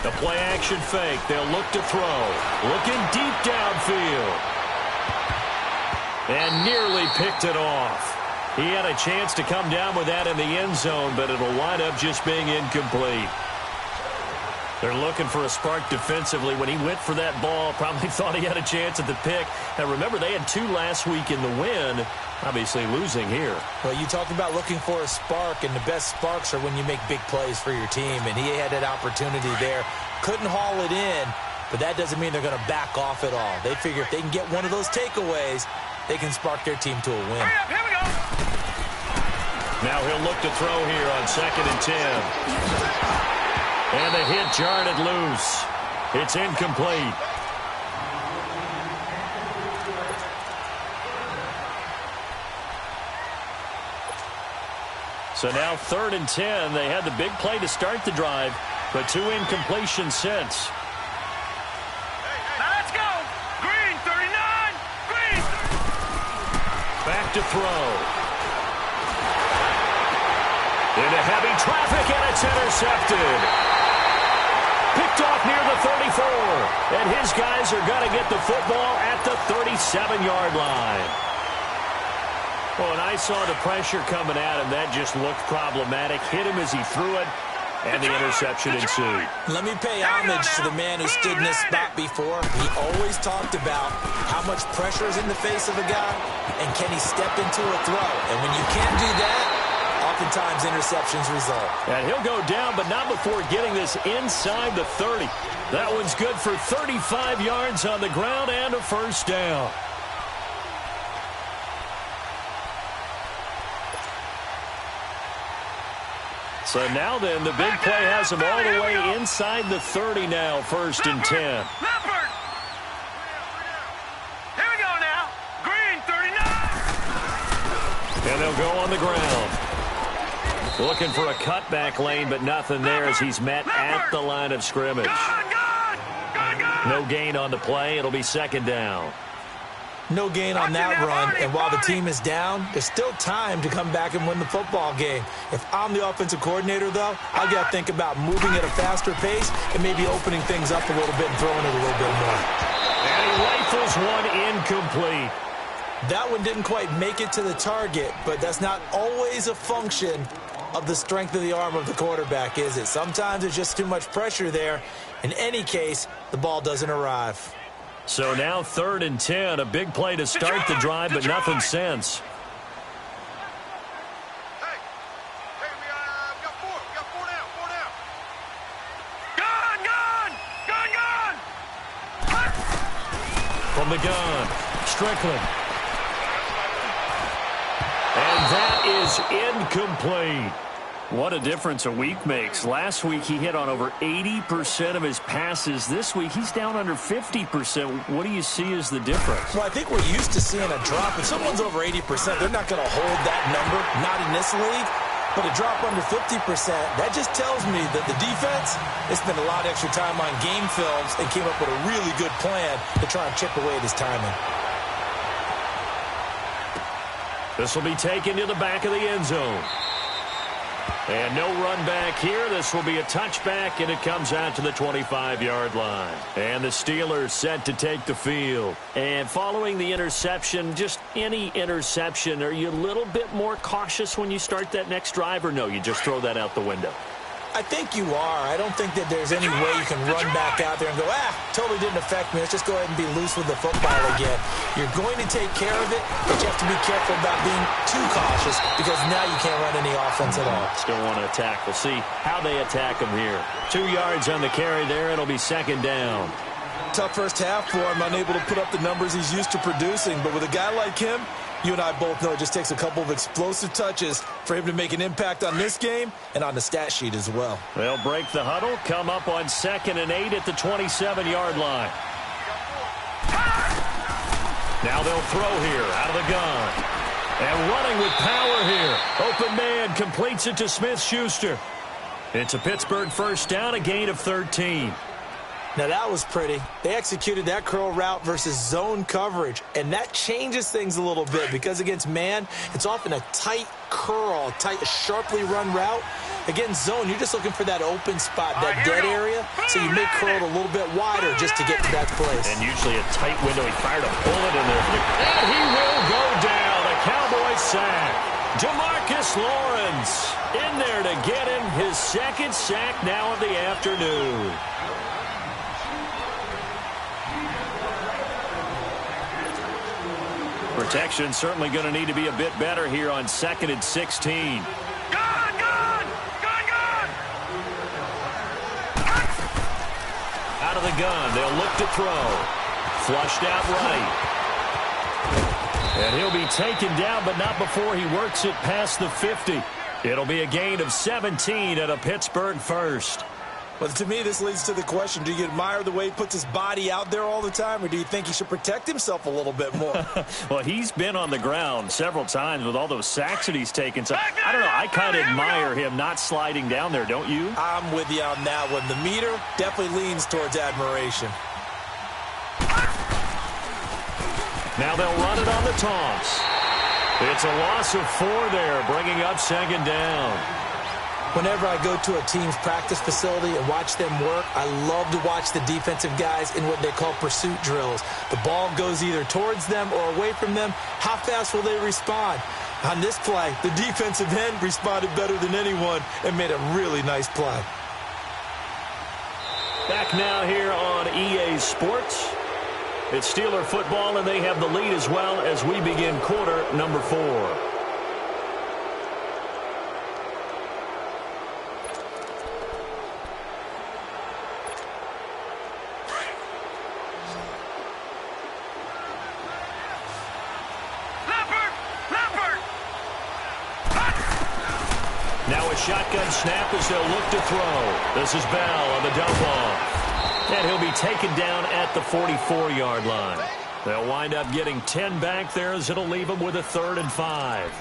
The play action fake. They'll look to throw. Looking deep downfield. And nearly picked it off. He had a chance to come down with that in the end zone, but it'll wind up just being incomplete. They're looking for a spark defensively. When he went for that ball, probably thought he had a chance at the pick. Now, remember, they had 2 last week in the win, obviously losing here. Well, you talked about looking for a spark, and the best sparks are when you make big plays for your team, and he had that opportunity there. Couldn't haul it in, but that doesn't mean they're going to back off at all. They figure if they can get one of those takeaways, they can spark their team to a win. Hurry up, here we go. Now he'll look to throw here on 2nd and 10. And the hit jarred it loose. It's incomplete. So now 3rd and 10. They had the big play to start the drive, but 2 incompletions since. Now let's go. Green, 39. Green. Back to throw. Into heavy traffic, and it's intercepted. Picked off near the 34. And his guys are going to get the football at the 37-yard line. Well, and I saw the pressure coming at him. That just looked problematic. Hit him as he threw it, and the interception ensued. Let me pay homage to the man who stood in this spot before. He always talked about how much pressure is in the face of a guy, and can he step into a throw. And when you can't do that, oftentimes interceptions result. And he'll go down, but not before getting this inside the 30. That one's good for 35 yards on the ground and a first down. So now then, the big play has him all the way inside the 30 now, 1st and 10. Leopard. Here we go now. Green, 39. And they'll go on the ground. Looking for a cutback lane, but nothing there as he's met at the line of scrimmage. No gain on the play. It'll be 2nd down. No gain on that run, and while the team is down, there's still time to come back and win the football game. If I'm the offensive coordinator, though, I've got to think about moving at a faster pace and maybe opening things up a little bit and throwing it a little bit more. And he rifles one incomplete. That one didn't quite make it to the target, but that's not always a function of the strength of the arm of the quarterback, is it? Sometimes there's just too much pressure there. In any case, the ball doesn't arrive. So now 3rd and 10, a big play to start the drive, but nothing since. Hey, we got 4. We got 4 down. 4 down. Gun. From the gun, Strickland. And that is incomplete. What a difference a week makes. Last week, he hit on over 80% of his passes. This week, he's down under 50%. What do you see as the difference? Well, I think we're used to seeing a drop. If someone's over 80%, they're not going to hold that number, not in this league. But a drop under 50%, that just tells me that the defense has spent a lot of extra time on game films and came up with a really good plan to try and chip away at his timing. This will be taken to the back of the end zone. And no run back here. This will be a touchback, and it comes out to the 25-yard line. And the Steelers set to take the field. And following the interception, just any interception, are you a little bit more cautious when you start that next drive, or no, you just throw that out the window? I think you are. I don't think that there's any way you can run back out there and go, totally didn't affect me. Let's just go ahead and be loose with the football again. You're going to take care of it, but you have to be careful about being too cautious because now you can't run any offense at all. Still want to attack. We'll see how they attack them here. 2 yards on the carry there. It'll be second down. Tough first half for him, unable to put up the numbers he's used to producing. But with a guy like him, you and I both know it just takes a couple of explosive touches for him to make an impact on this game and on the stat sheet as well. They'll break the huddle, come up on 2nd and 8 at the 27-yard line. Now they'll throw here out of the gun. And running with power here. Open man completes it to Smith-Schuster. It's a Pittsburgh first down, a gain of 13. Now, that was pretty. They executed that curl route versus zone coverage, and that changes things a little bit because against man, it's often a tight curl, tight, sharply run route. Against zone, you're just looking for that open spot, that dead area, so you may curl it a little bit wider just to get to that place. And usually a tight window. He fired a bullet in there. And he will go down. A Cowboy sack. Demarcus Lawrence in there to get him his second sack now of the afternoon. Protection certainly going to need to be a bit better here on 2nd and 16. Out of the gun. They'll look to throw. Flushed out right. And he'll be taken down, but not before he works it past the 50. It'll be a gain of 17 at a Pittsburgh first. Well, to me, this leads to the question, do you admire the way he puts his body out there all the time, or do you think he should protect himself a little bit more? Well, he's been on the ground several times with all those sacks that he's taken. So, I don't know, I kind of admire him not sliding down there, don't you? I'm with you on that one. The meter definitely leans towards admiration. Now they'll run it on the toss. It's a loss of 4 there, bringing up second down. Whenever I go to a team's practice facility and watch them work, I love to watch the defensive guys in what they call pursuit drills. The ball goes either towards them or away from them. How fast will they respond? On this play, the defensive end responded better than anyone and made a really nice play. Back now here on EA Sports. It's Steeler football, and they have the lead as well as we begin quarter number 4. Now a shotgun snap as they'll look to throw. This is Bell on the dump off. And he'll be taken down at the 44-yard line. They'll wind up getting 10 back there as it'll leave them with a 3rd and 5.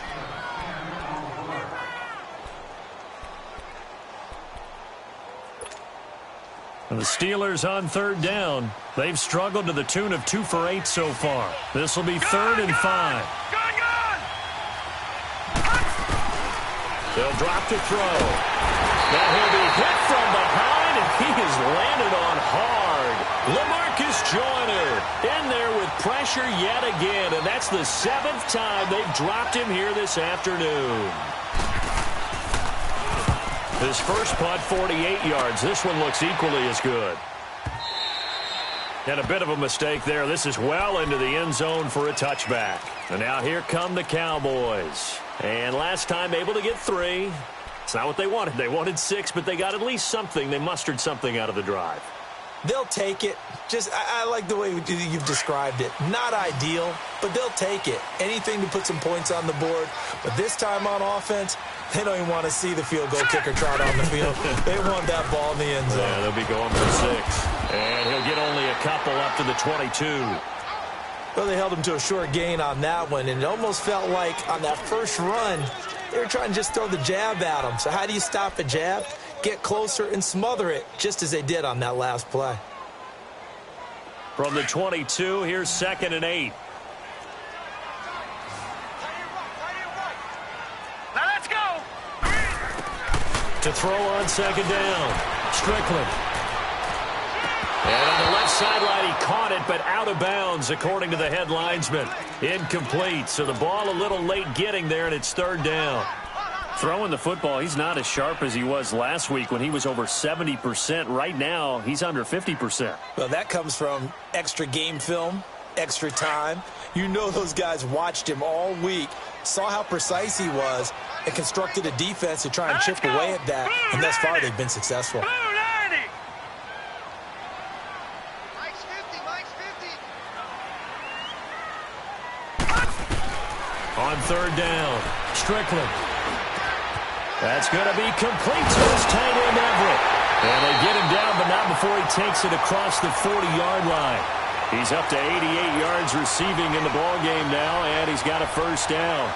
And the Steelers on 3rd down. They've struggled to the tune of 2 for 8 so far. This will be 3rd and 5. They'll drop to throw. Now he'll be hit from behind, and he has landed on hard. LaMarcus Joyner in there with pressure yet again, and that's the 7th time they've dropped him here this afternoon. His first punt, 48 yards. This one looks equally as good. And a bit of a mistake there. This is well into the end zone for a touchback. And now here come the Cowboys. And last time able to get 3. It's not what they wanted. They wanted 6, but they got at least something. They mustered something out of the drive. They'll take it. I like the way you've described it. Not ideal, but they'll take it. Anything to put some points on the board. But this time on offense, they don't even want to see the field goal kicker trot on the field. They want that ball in the end zone. Yeah, they'll be going for 6. And he'll get only a couple up to the 22. Well, they held him to a short gain on that one, and it almost felt like on that first run, they were trying to just throw the jab at him. So how do you stop a jab? Get closer and smother it, just as they did on that last play. From the 22, here's 2nd and 8. Now let's go. To throw on second down. Strickland. And on the left sideline, he caught it, but out of bounds, according to the head linesman. Incomplete, so the ball a little late getting there, and it's third down. Throwing the football, he's not as sharp as he was last week when he was over 70%. Right now, he's under 50%. Well, that comes from extra game film, extra time. You know those guys watched him all week, saw how precise he was, and constructed a defense to try and chip away at that. And thus far, they've been successful. On third down, Strickland. That's going to be complete to his tight end, Everett. And they get him down, but not before he takes it across the 40-yard line. He's up to 88 yards receiving in the ballgame now, and he's got a first down.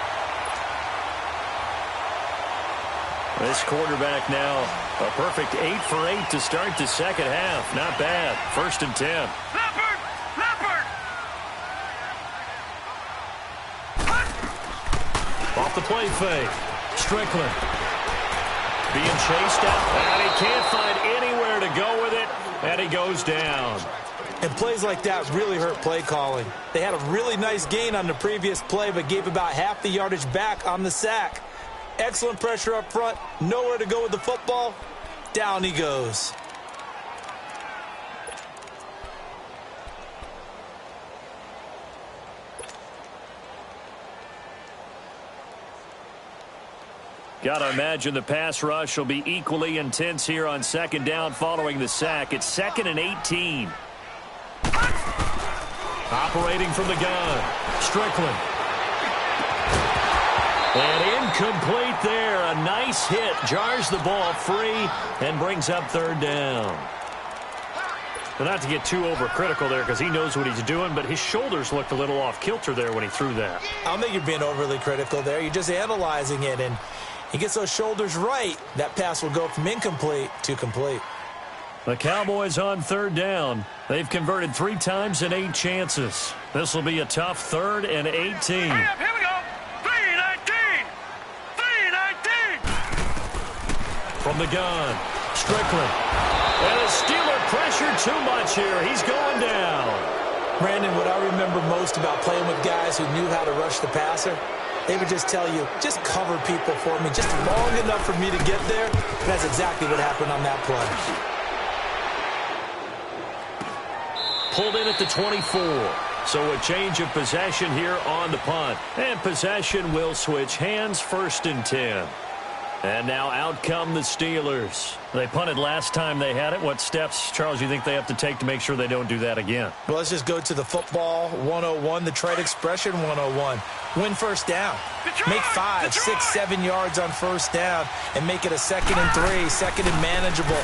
This quarterback now, a perfect 8 for 8 to start the second half. Not bad. First and 10. Leopard! Leopard! Off the play fake. Strickland. Being chased out, and he can't find anywhere to go with it, and he goes down. And plays like that really hurt play calling. They had a really nice gain on the previous play, but gave about half the yardage back on the sack. Excellent pressure up front, nowhere to go with the football. Down he goes. Got to imagine the pass rush will be equally intense here on second down following the sack. It's 2nd and 18. Operating from the gun, Strickland. And incomplete there. A nice hit. Jars the ball free and brings up third down. But not to get too overcritical there because he knows what he's doing, but his shoulders looked a little off kilter there when he threw that. I don't think you're being overly critical there. You're just analyzing it, and he gets those shoulders right. That pass will go from incomplete to complete. The Cowboys on third down. They've converted 3 times in 8 chances. This will be a tough 3rd and 18. Hurry up, here we go. 3-19. 3-19. From the gun, Strickland. And the Steeler pressure too much here. He's going down. Brandon, what I remember most about playing with guys who knew how to rush the passer, they would just tell you, just cover people for me, just long enough for me to get there. And that's exactly what happened on that play. Pulled in at the 24. So a change of possession here on the punt. And possession will switch hands, 1st and 10. And now out come the Steelers. They punted last time they had it. What steps, Charles, you think they have to take to make sure they don't do that again? Well, let's just go to the football 101, the trade expression 101. Win first down. Make 5, 6, 7 yards on first down and make it a 2nd and 3, 2nd and manageable.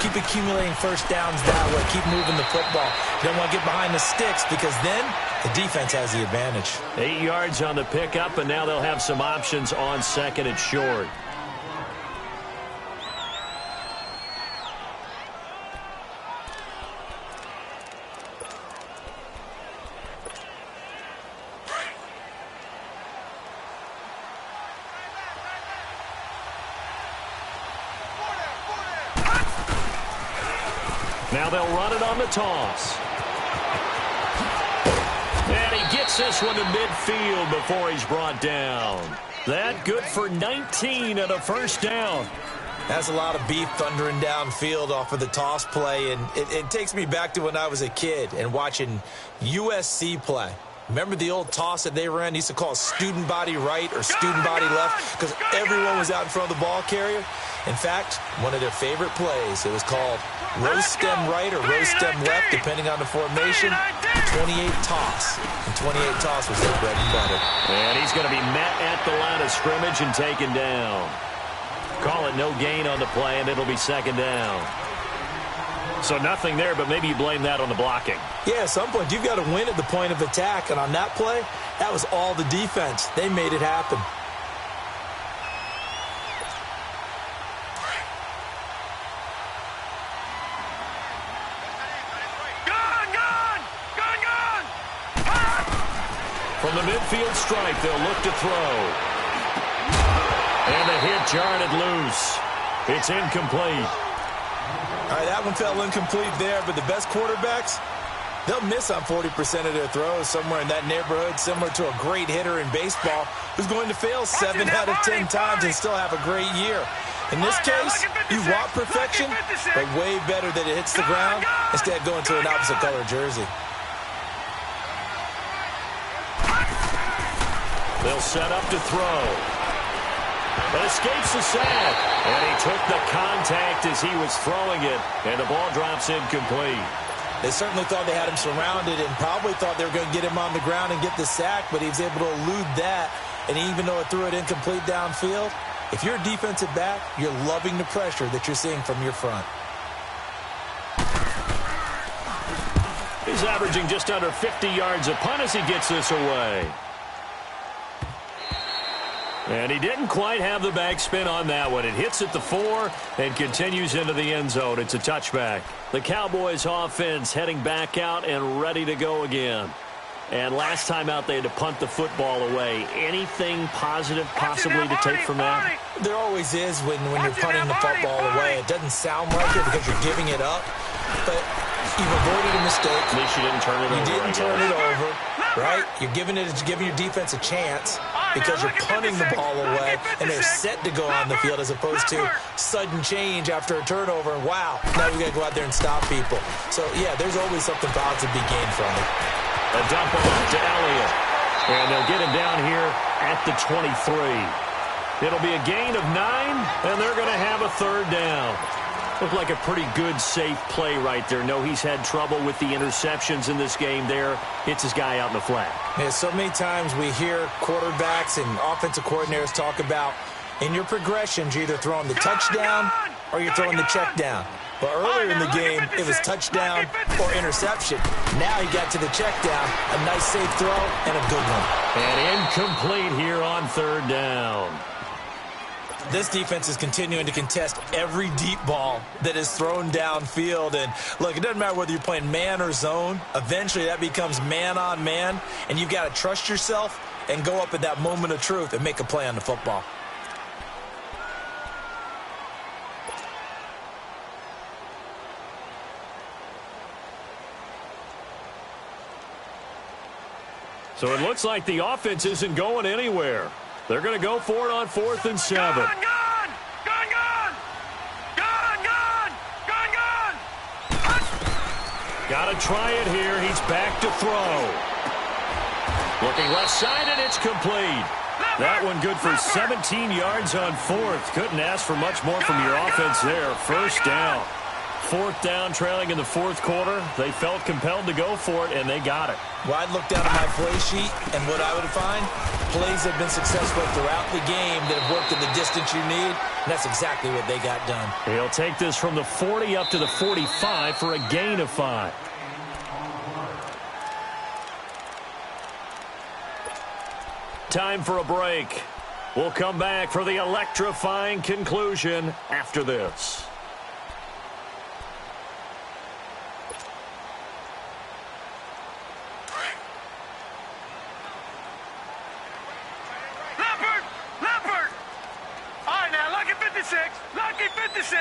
Keep accumulating first downs that way. Keep moving the football. You don't want to get behind the sticks because then the defense has the advantage. 8 yards on the pickup, and now they'll have some options on 2nd and short. Now they'll run it on the toss. And he gets this one to midfield before he's brought down. That good for 19 and a first down. That's a lot of beef thundering downfield off of the toss play, and it takes me back to when I was a kid and watching USC play. Remember the old toss that they ran? They used to call it student body right or student body left because everyone was out in front of the ball carrier. In fact, one of their favorite plays, it was called rose stem right or rose stem left, depending on the formation, 28 toss. And 28 toss was their bread and butter. And he's going to be met at the line of scrimmage and taken down. Call it no gain on the play, and it'll be 2nd down. So nothing there, but maybe you blame that on the blocking. Yeah, at some point, you've got to win at the point of attack. And on that play, that was all the defense. They made it happen. From the midfield stripe, they'll look to throw. And the hit jarred it loose. It's incomplete. All right, that one fell incomplete there, but the best quarterbacks, they'll miss on 40% of their throws, somewhere in that neighborhood, similar to a great hitter in baseball who's going to fail 7 out of 10 times and still have a great year. In this case, you want perfection, but way better that it hits the ground instead of going to an opposite color jersey. They'll set up to throw. But escapes the sack. And he took the contact as he was throwing it. And the ball drops incomplete. They certainly thought they had him surrounded and probably thought they were going to get him on the ground and get the sack, but he was able to elude that. And even though it threw it incomplete downfield, if you're a defensive back, you're loving the pressure that you're seeing from your front. He's averaging just under 50 yards a punt as he gets this away. And he didn't quite have the backspin on that one. It hits at the 4 and continues into the end zone. It's a touchback. The Cowboys offense heading back out and ready to go again. And last time out, they had to punt the football away. Anything positive possibly to take from that? There always is when you're punting the football away. It doesn't sound like it because you're giving it up, but you've avoided a mistake. At least you didn't turn it over. You didn't turn it over, right? You're giving your defense a chance because you're punting the ball away, and they're set to go on the field as opposed to sudden change after a turnover. And wow, now we got to go out there and stop people. So, yeah, there's always something positive to be gained from it. A dump off to Elliott. And they'll get him down here at the 23. It'll be a gain of 9, and they're going to have a third down. Looked like a pretty good, safe play right there. No, he's had trouble with the interceptions in this game there. Hits his guy out in the flat. Yeah, so many times we hear quarterbacks and offensive coordinators talk about in your progressions, you're either throwing the touchdown or you're throwing the check down. But earlier in the game, it was touchdown or interception. Now he got to the check down, a nice safe throw, and a good one. And incomplete here on third down. This defense is continuing to contest every deep ball that is thrown downfield. And, look, it doesn't matter whether you're playing man or zone. Eventually, that becomes man-on-man, and you've got to trust yourself and go up at that moment of truth and make a play on the football. So it looks like the offense isn't going anywhere. They're going to go for it on 4th and 7. Gone! Got to try it here. He's back to throw. Looking left side, and it's complete. That one good for 17 yards on 4th. Couldn't ask for much more from your offense there. First down. 4th down, trailing in the 4th quarter. They felt compelled to go for it, and they got it. Well, I'd look down at my play sheet, and what I would find, plays have been successful throughout the game that have worked at the distance you need, and that's exactly what they got done. He'll take this from the 40 up to the 45 for a gain of 5. Time for a break. We'll come back for the electrifying conclusion after this. Lucky 56.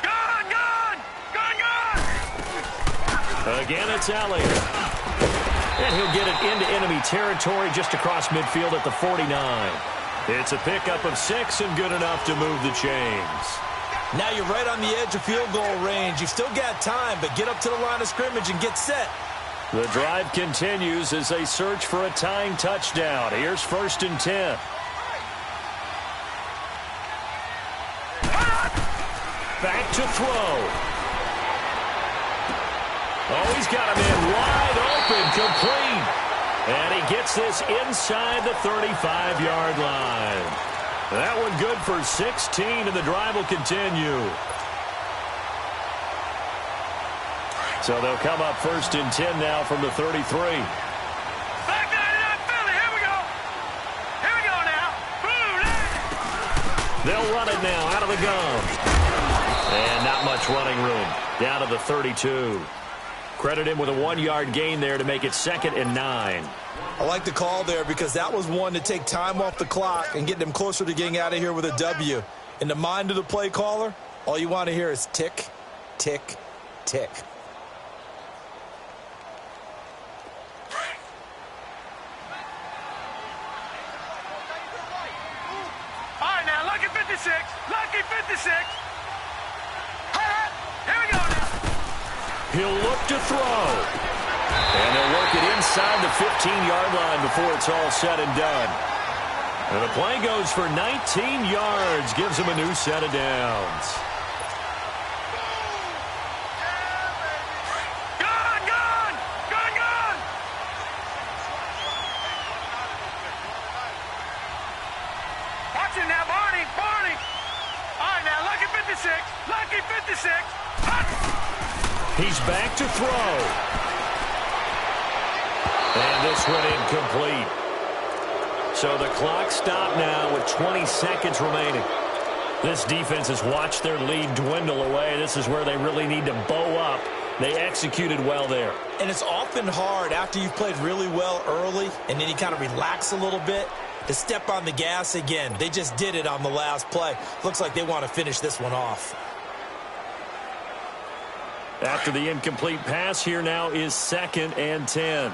Gone! Again, it's Elliott. And he'll get it into enemy territory just across midfield at the 49. It's a pickup of 6 and good enough to move the chains. Now you're right on the edge of field goal range. You've still got time, but get up to the line of scrimmage and get set. The drive continues as they search for a tying touchdown. Here's 1st and 10. Back to throw. Oh, he's got a man wide open, complete. And he gets this inside the 35-yard line. That one good for 16, and the drive will continue. So they'll come up 1st and 10 now from the 33. Back 99 Philly, here we go. Here we go now. They'll run it now out of the gun. And not much running room. Down to the 32. Credit him with a 1-yard gain there to make it 2nd and 9. A I like the call there because that was one to take time off the clock and get them closer to getting out of here with a W. In the mind of the play caller, all you want to hear is tick, tick, tick. All right, now, lucky 56. Lucky 56. Here we go now. He'll look to throw. And they'll work it inside the 15-yard line before it's all said and done. And the play goes for 19 yards, gives him a new set of downs. Gone! Watch it now, Barney. All right, now, lucky 56. Lucky 56. He's back to throw. And this one incomplete. So the clock stopped now with 20 seconds remaining. This defense has watched their lead dwindle away. This is where they really need to bow up. They executed well there. And it's often hard after you've played really well early and then you kind of relax a little bit to step on the gas again. They just did it on the last play. Looks like they want to finish this one off. After the incomplete pass, here now is 2nd and 10.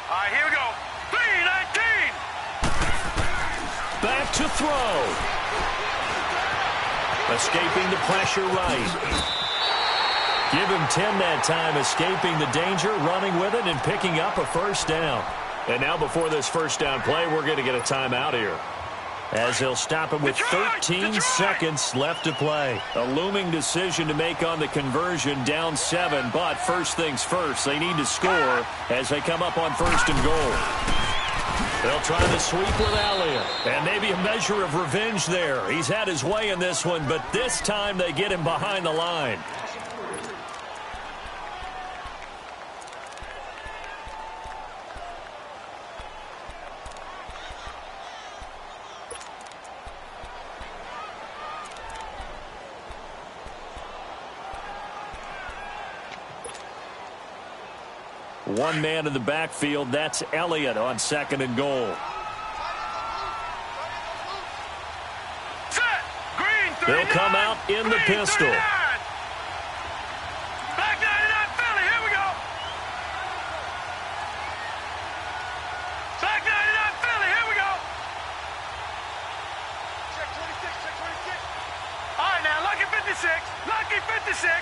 All right, here we go. 3-19. Back to throw. Escaping the pressure right. Give him 10 that time, escaping the danger, running with it, and picking up a first down. And now before this first down play, we're going to get a timeout here, as he'll stop him with 13 seconds left to play. A looming decision to make on the conversion, down 7. But first things first, they need to score as they come up on 1st and goal. They'll try the sweep with Elliott. And maybe a measure of revenge there. He's had his way in this one, but this time they get him behind the line. One man in the backfield. That's Elliott on 2nd and goal. Set. Green, 39. They'll come out in the Green, pistol. 39. Back 99, Philly. Here we go. Back 99, Philly. Here we go. Check 26, check 26. All right, now, lucky 56. Lucky 56.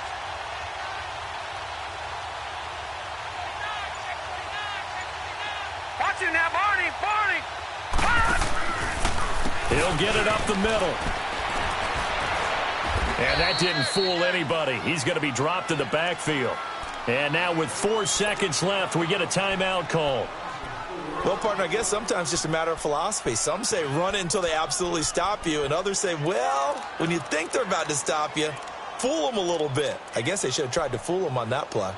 Watch it now, Barney. He'll get it up the middle. And that didn't fool anybody. He's going to be dropped in the backfield. And now with 4 seconds left, we get a timeout call. Well, partner, I guess sometimes it's just a matter of philosophy. Some say run it until they absolutely stop you, and others say, well, when you think they're about to stop you, fool them a little bit. I guess they should have tried to fool them on that play.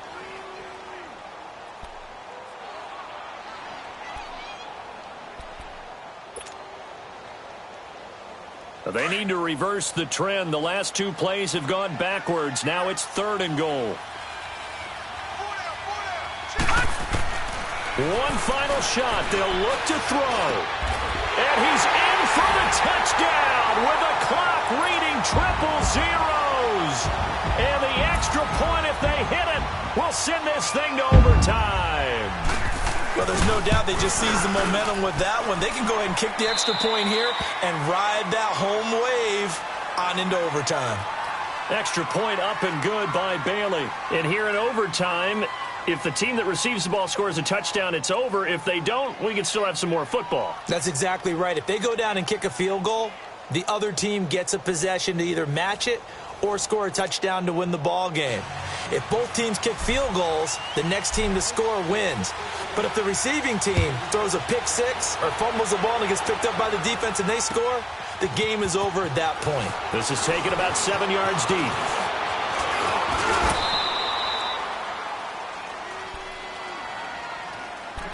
They need to reverse the trend. The last 2 plays have gone backwards. Now it's 3rd and goal. One final shot. They'll look to throw. And he's in for the touchdown with a clock reading triple zeros. And the extra point, if they hit it, will send this thing to overtime. Well, there's no doubt they just seized the momentum with that one. They can go ahead and kick the extra point here and ride that home wave on into overtime. Extra point up and good by Bailey. And here in overtime, if the team that receives the ball scores a touchdown, it's over. If they don't, we can still have some more football. That's exactly right. If they go down and kick a field goal, the other team gets a possession to either match it or score a touchdown to win the ball game. If both teams kick field goals, the next team to score wins. But if the receiving team throws a pick six or fumbles the ball and it gets picked up by the defense and they score, the game is over at that point. This is taken about 7 yards deep.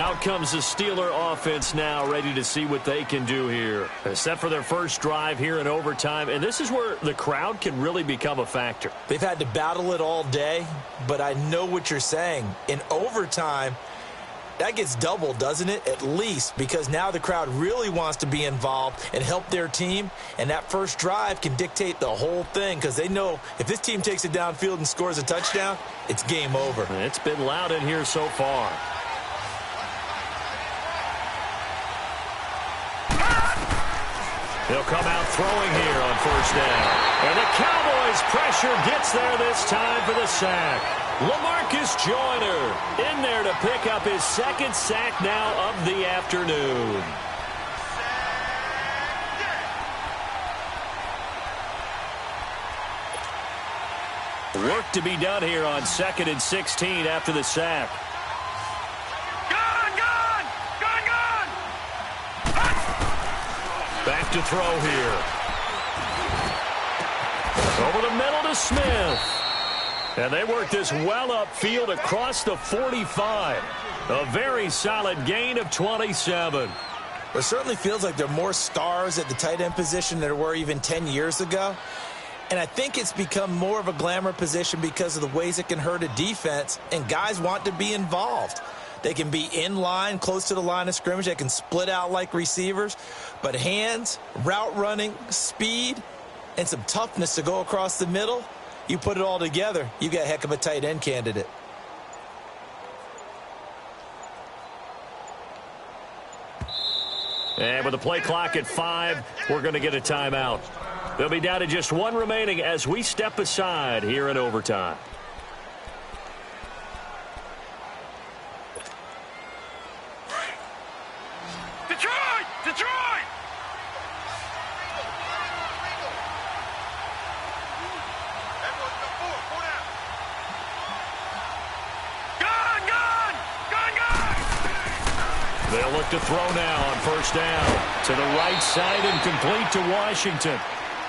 Out comes the Steeler offense now, ready to see what they can do here. Set for their first drive here in overtime, and this is where the crowd can really become a factor. They've had to battle it all day, but I know what you're saying. In overtime, that gets doubled, doesn't it? At least, because now the crowd really wants to be involved and help their team, and that first drive can dictate the whole thing because they know if this team takes it downfield and scores a touchdown, it's game over. It's been loud in here so far. He'll come out throwing here on first down. And the Cowboys' pressure gets there this time for the sack. LaMarcus Joyner in there to pick up his second sack now of the afternoon. Work to be done here on 2nd and 16 after the sack. Back to throw here. Over the middle to Smith. And they work this well upfield across the 45. A very solid gain of 27. It certainly feels like there are more stars at the tight end position than there were even 10 years ago. And I think it's become more of a glamour position because of the ways it can hurt a defense, and guys want to be involved. They can be in line, close to the line of scrimmage. They can split out like receivers. But hands, route running, speed, and some toughness to go across the middle, you put it all together, you got a heck of a tight end candidate. And with the play clock at 5, we're going to get a timeout. They'll be down to just one remaining as we step aside here in overtime. Detroit! They'll look to throw now on first down. To the right side and complete to Washington.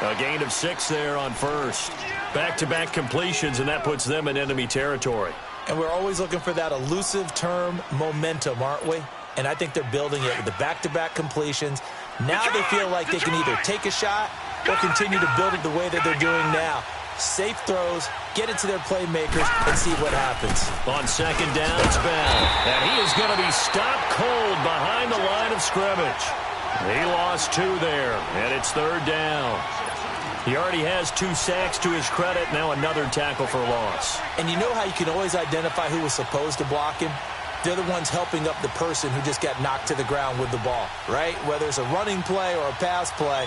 A gain of 6 there on first. Back-to-back completions, and that puts them in enemy territory. And we're always looking for that elusive term, momentum, aren't we? And I think they're building it with the back-to-back completions. Now they feel like they can either take a shot or continue to build it the way that they're doing now. Safe throws, get it to their playmakers, and see what happens. On second down, it's Bell. And he is going to be stopped cold behind the line of scrimmage. He lost 2 there, and it's third down. He already has 2 sacks to his credit, now another tackle for loss. And you know how you can always identify who was supposed to block him? They're the ones helping up the person who just got knocked to the ground with the ball, right? Whether it's a running play or a pass play,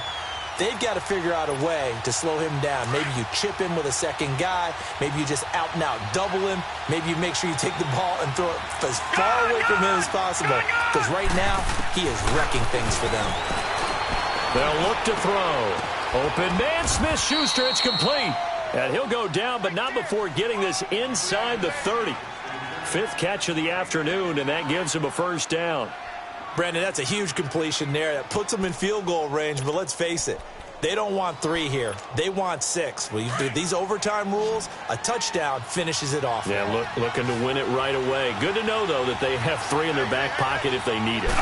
they've got to figure out a way to slow him down. Maybe you chip him with a second guy. Maybe you just out-and-out double him. Maybe you make sure you take the ball and throw it as far away from him as possible. Because right now, he is wrecking things for them. They'll look to throw. Open man, Smith-Schuster, it's complete. And he'll go down, but not before getting this inside the 30. 5th catch of the afternoon, and that gives him a first down. Brandon, that's a huge completion there. That puts them in field goal range, but let's face it, they don't want 3 here. They want 6. Well, these overtime rules, a touchdown finishes it off. Yeah, looking to win it right away. Good to know, though, that they have 3 in their back pocket if they need it.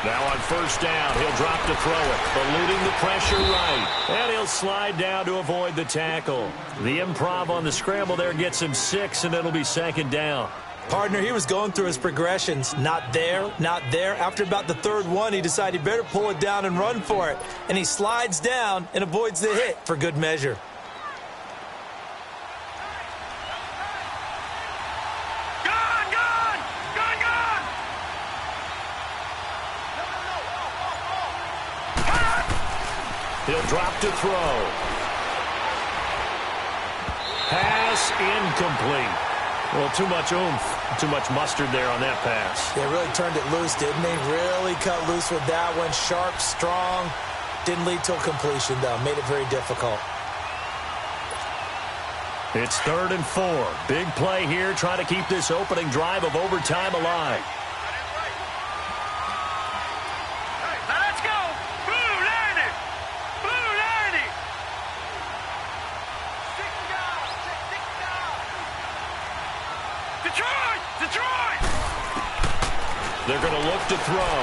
Now on first down, he'll drop to throw it, eluding the pressure right. And he'll slide down to avoid the tackle. The improv on the scramble there gets him 6, and it'll be second down. Partner, he was going through his progressions. Not there, not there. After about the 3rd one, he decided he better pull it down and run for it. And he slides down and avoids the hit for good measure. He'll drop to throw. Pass incomplete. Well, too much oomph, too much mustard there on that pass. They really turned it loose, didn't they? Really cut loose with that one. Sharp, strong. Didn't lead to a completion, though. Made it very difficult. It's 3rd and 4. Big play here. Try to keep this opening drive of overtime alive. They're going to look to throw.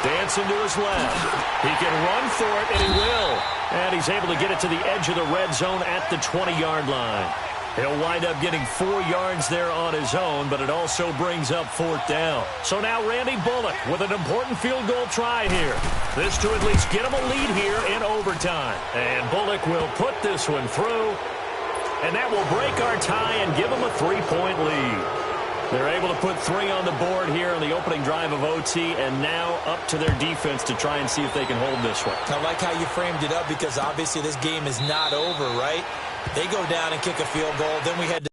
Dancing to his left. He can run for it, and he will. And he's able to get it to the edge of the red zone at the 20-yard line. He'll wind up getting 4 yards there on his own, but it also brings up 4th down. So now Randy Bullock with an important field goal try here. This to at least get him a lead here in overtime. And Bullock will put this one through, and that will break our tie and give him a 3-point lead. They're able to put 3 on the board here on the opening drive of OT, and now up to their defense to try and see if they can hold this one. I like how you framed it up because obviously this game is not over, right? They go down and kick a field goal. Then we head to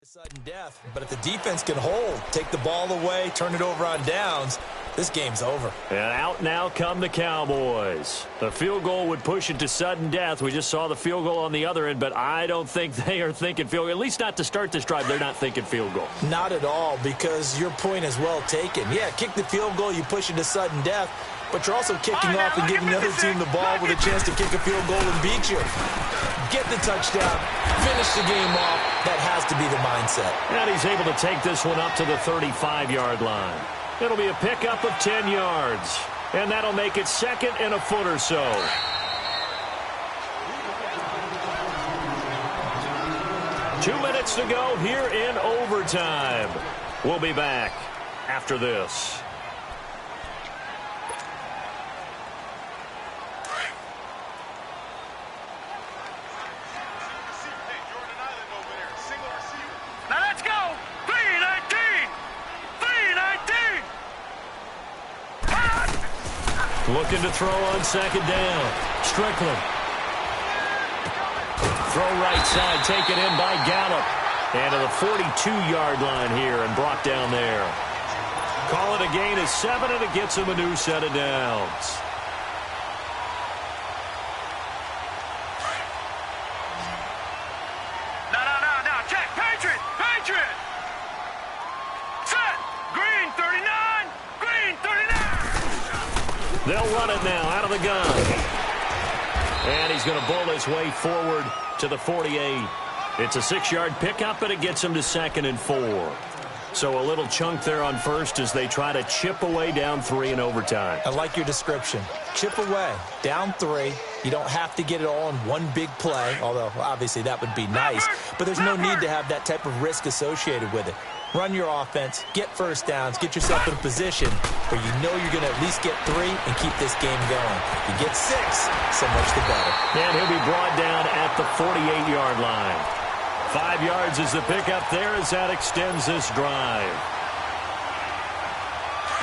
sudden death, but if the defense can hold, take the ball away, turn it over on downs, this game's over. And out now come the Cowboys. The field goal would push it to sudden death. We just saw the field goal on the other end, but I don't think they are thinking field goal. At least not to start this drive. They're not thinking field goal. Not at all, because your point is well taken. Yeah, kick the field goal, you push it to sudden death, but you're also kicking off and giving the other team the ball with a chance to kick a field goal and beat you. Get the touchdown, finish the game off. That has to be the mindset. And he's able to take this one up to the 35-yard line. It'll be a pickup of 10 yards. And that'll make it 2nd and a foot or so. Two minutes to go here in overtime. We'll be back after this. Looking to throw on 2nd down. Strickland. Throw right side, taken in by Gallup. And to the 42-yard line here and brought down there. Call it a gain of 7, and it gets him a new set of downs. No. Check. Patriot. Set. Green 39. Green 39. They'll run it now out of the gun. And he's going to bull his way forward to the 48. It's a 6-yard pickup, and it gets him to 2nd and 4. So a little chunk there on first as they try to chip away down 3 in overtime. I like your description. Chip away, down 3. You don't have to get it all in one big play, although obviously that would be nice. But there's no need to have that type of risk associated with it. Run your offense, get first downs, get yourself in a position where you know you're going to at least get 3 and keep this game going. You get 6, so much the better. And he'll be brought down at the 48-yard line. 5 yards is the pickup there as that extends this drive.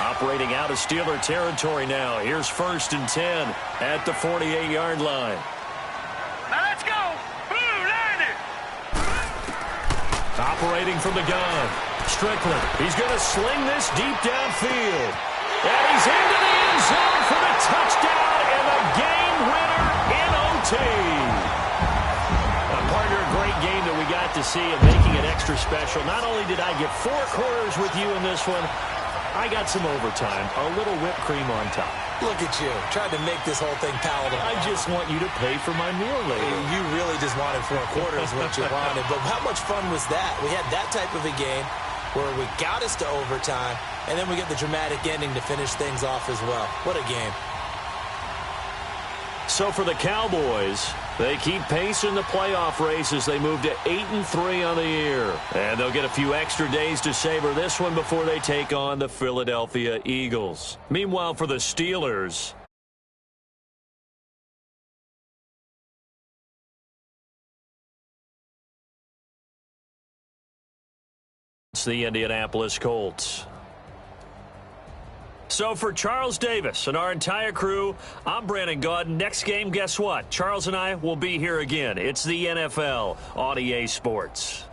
Operating out of Steeler territory now. Here's 1st and 10 at the 48-yard line. Now let's go. Blue, land it. Operating from the gun. Strickland. He's going to sling this deep downfield. And he's into the end zone for the touchdown and the game winner in OT. Partner, a great game that we got to see and making it extra special. Not only did I get 4 quarters with you in this one, I got some overtime, a little whipped cream on top. Look at you, tried to make this whole thing palatable. I just want you to pay for my meal later. You really just wanted 4 quarters what you wanted, but how much fun was that? We had that type of a game where we got us to overtime, and then we get the dramatic ending to finish things off as well. What a game. So for the Cowboys, they keep pace in the playoff race as they move to 8-3 on the year. And they'll get a few extra days to savor this one before they take on the Philadelphia Eagles. Meanwhile, for the Steelers, it's the Indianapolis Colts. So for Charles Davis and our entire crew, I'm Brandon Gaudin. Next game, guess what? Charles and I will be here again. It's the NFL on EA Sports.